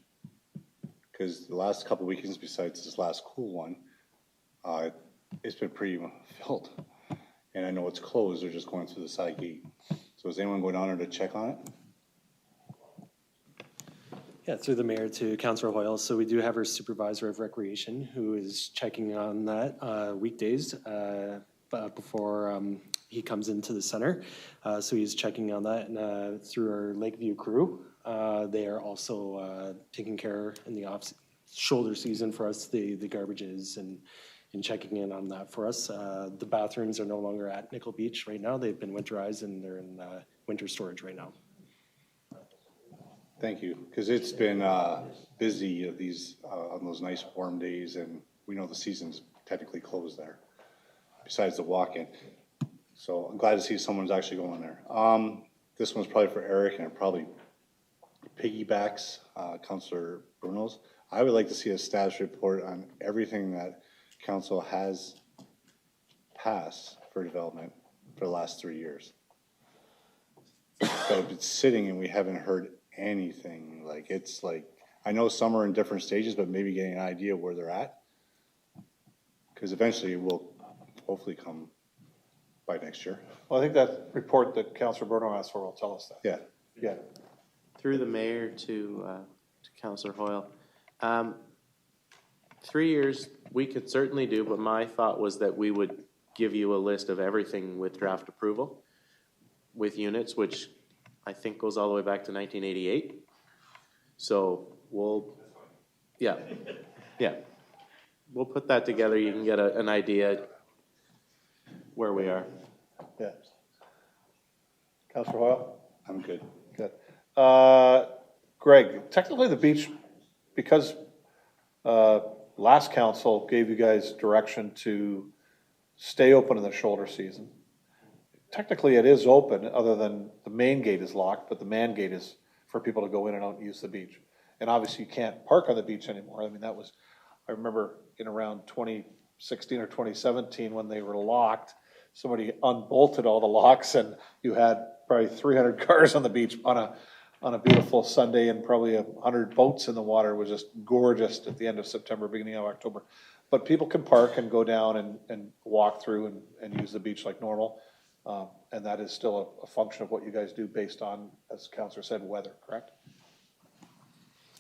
Because the last couple of weekends, besides this last cool one, it's been pretty filled. And I know it's closed, they're just going through the side gate. So is anyone going down there to check on it? Yeah, through the mayor to Councillor Hoyle. So we do have our supervisor of recreation who is checking on that weekdays before he comes into the center. So he's checking on that, and through our Lakeview crew, they are also taking care in the shoulder season for us, the garbages and checking in on that for us. The bathrooms are no longer at Nickel Beach right now. They've been winterized and they're in winter storage right now. Thank you, because it's been busy on those nice warm days, and we know the season's technically closed there, besides the walk-in. So I'm glad to see someone's actually going there. This one's probably for Eric, and it probably piggybacks Councillor Bruno's. I would like to see a status report on everything that council has passed for development for the last 3 years. So it's sitting and we haven't heard anything. It's like, I know some are in different stages, but maybe getting an idea where they're at. Because eventually it will hopefully come by next year. Well, I think that report that Councillor Bruno asked for will tell us that. Yeah. Yeah. Through the mayor to Councillor Hoyle. 3 years we could certainly do, but my thought was that we would give you a list of everything with draft approval with units, which I think goes all the way back to 1988. So we'll put that together. You can get an idea where we are. Yeah. Councillor Hoyle? I'm good. Good. Greg, technically the beach, because last council gave you guys direction to stay open in the shoulder season. Technically it is open, other than the main gate is locked, but the man gate is for people to go in and out and use the beach. And obviously you can't park on the beach anymore. I mean, I remember in around 2016 or 2017 when they were locked, somebody unbolted all the locks and you had probably 300 cars on the beach on a beautiful Sunday, and probably 100 boats in the water. It was just gorgeous at the end of September, beginning of October. But people can park and go down and walk through and use the beach like normal. And that is still a function of what you guys do based on, as Councillor said, weather, correct?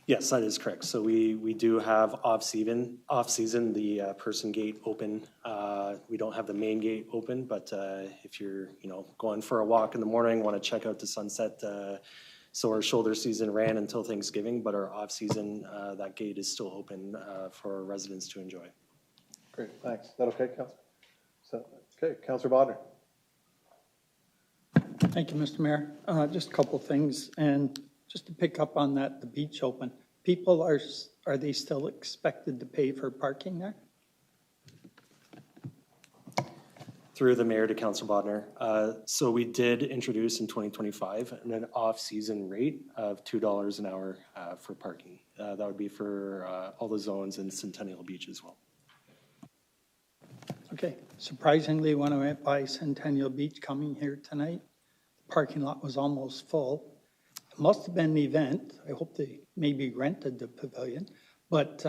Yes, that is correct. So we do have off-season the person gate open. We don't have the main gate open, but if you're going for a walk in the morning, want to check out the sunset, so our shoulder season ran until Thanksgiving, but our off-season, that gate is still open for our residents to enjoy. Great, thanks. Is that okay, Councillor? Okay, Councillor Bodnar. Thank you, Mr. Mayor. Just a couple things, and just to pick up on that, the beach open. People are they still expected to pay for parking there? Through the mayor to Councilor Bodnar. So we did introduce in 2025 an off-season rate of $2 an hour for parking. That would be for all the zones in Centennial Beach as well. Okay, surprisingly, when I went by Centennial Beach coming here tonight, the parking lot was almost full. It must have been an event. I hope they maybe rented the pavilion. But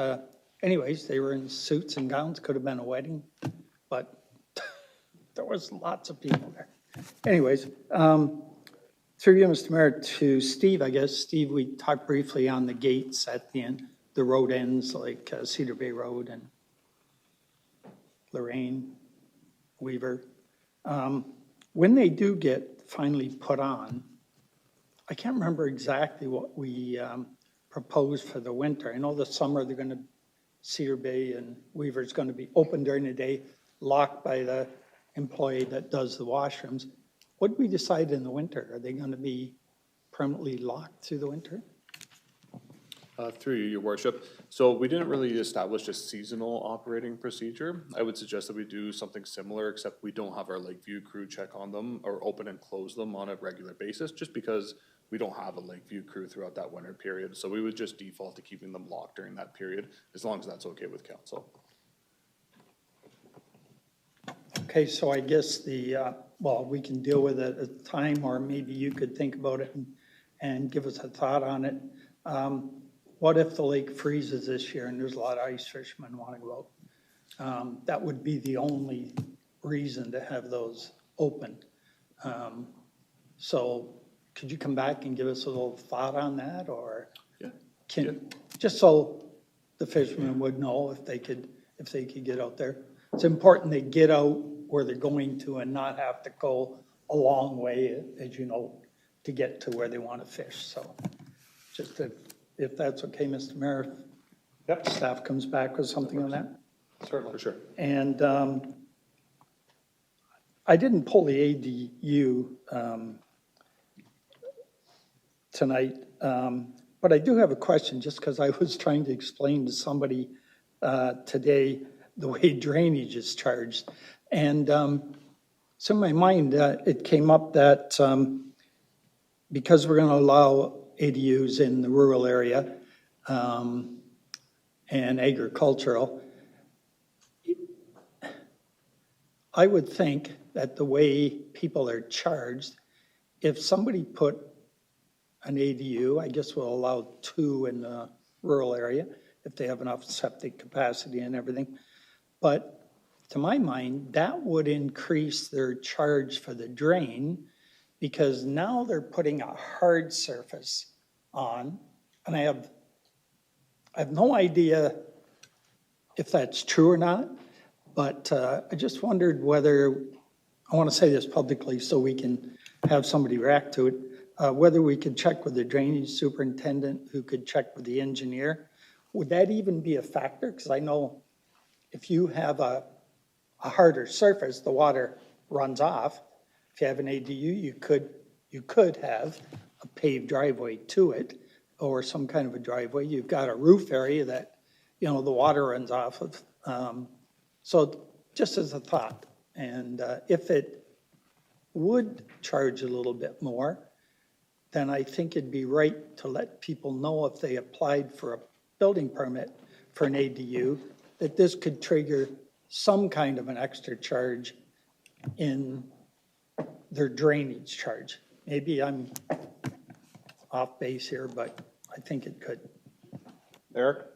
anyways, they were in suits and gowns, could have been a wedding, but there was lots of people there. Anyways, through you, Mr. Mayor, to Steve, I guess. Steve, we talked briefly on the gates at the end, the road ends like Cedar Bay Road and Lorraine, Weaver. When they do get finally put on, I can't remember exactly what we proposed for the winter. I know the summer they're going to, Cedar Bay and Weaver is going to be open during the day, locked by the employee that does the washrooms. What did we decide in the winter? Are they going to be permanently locked through the winter? Through you, your worship. So we didn't really establish a seasonal operating procedure. I would suggest that we do something similar, except we don't have our Lakeview crew check on them or open and close them on a regular basis, just because we don't have a Lakeview crew throughout that winter period. So we would just default to keeping them locked during that period, as long as that's okay with council. Okay, so I guess well, we can deal with it at the time, or maybe you could think about it and give us a thought on it. What if the lake freezes this year and there's a lot of ice fishermen want to go out? That would be the only reason to have those open. So could you come back and give us a little thought on that, or just so the fishermen would know if they could get out there? It's important they get out where they're going to and not have to go a long way, as you know, to get to where they want to fish. So just if that's okay, Mr. Mayor, if staff comes back with something on that. Certainly. For sure. And I didn't pull the ADU tonight, but I do have a question, just because I was trying to explain to somebody today the way drainage is charged. And so in my mind, it came up that because we're going to allow ADUs in the rural area and agricultural, I would think that the way people are charged, if somebody put an ADU, I guess we'll allow 2 in the rural area if they have enough septic capacity and everything. But to my mind, that would increase their charge for the drain, because now they're putting a hard surface on, and I have no idea if that's true or not, but I just wondered whether, I want to say this publicly so we can have somebody react to it, whether we could check with the drainage superintendent, who could check with the engineer. Would that even be a factor? Because I know if you have a harder surface, the water runs off. If you have an ADU, you could have a paved driveway to it, or some kind of a driveway. You've got a roof area that, the water runs off of. So just as a thought, and if it would charge a little bit more, then I think it'd be right to let people know if they applied for a building permit for an ADU, that this could trigger some kind of an extra charge in their drainage charge. Maybe I'm off base here, but I think it could. Eric?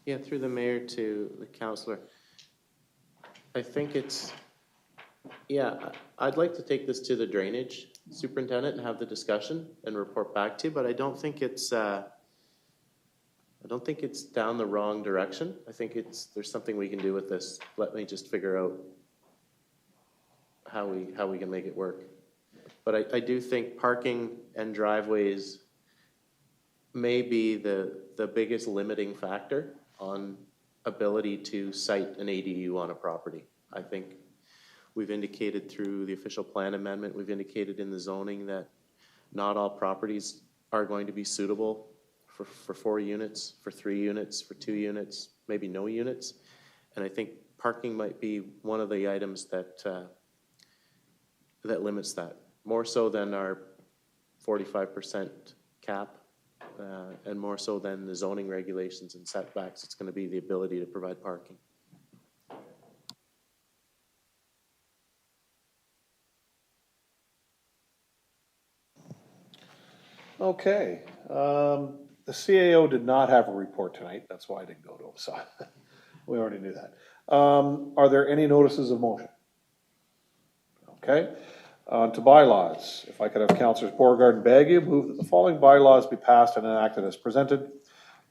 Yeah, through the mayor to the councillor. I think I'd like to take this to the drainage superintendent and have the discussion and report back to you, but I don't think it's down the wrong direction. I think there's something we can do with this. Let me just figure out how we can make it work. But I do think parking and driveways may be the biggest limiting factor on ability to site an ADU on a property. I think we've indicated through the official plan amendment, we've indicated in the zoning that not all properties are going to be suitable for 4 units, for 3 units, for 2 units, maybe no units. And I think parking might be one of the items that, that limits that, more so than our 45% cap, and more so than the zoning regulations and setbacks. It's going to be the ability to provide parking. Okay, the CAO did not have a report tonight, that's why I didn't go to him, so we already knew that. Are there any notices of motion? Okay, to bylaws. If I could have Councilors Beauregard and Baggy move that the following bylaws be passed and enacted as presented.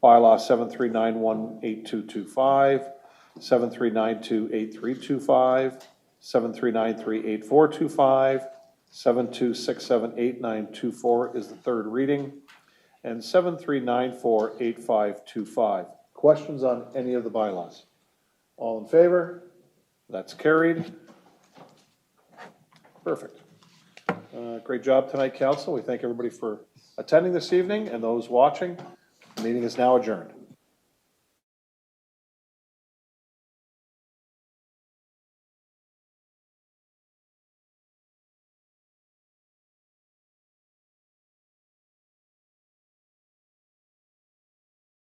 Bylaw 73918225, 73928325, 73938425, 72678924 is the third reading, and 73948525. Questions on any of the bylaws? All in favor? That's carried. Perfect. Great job tonight, Council. We thank everybody for attending this evening and those watching. The meeting is now adjourned.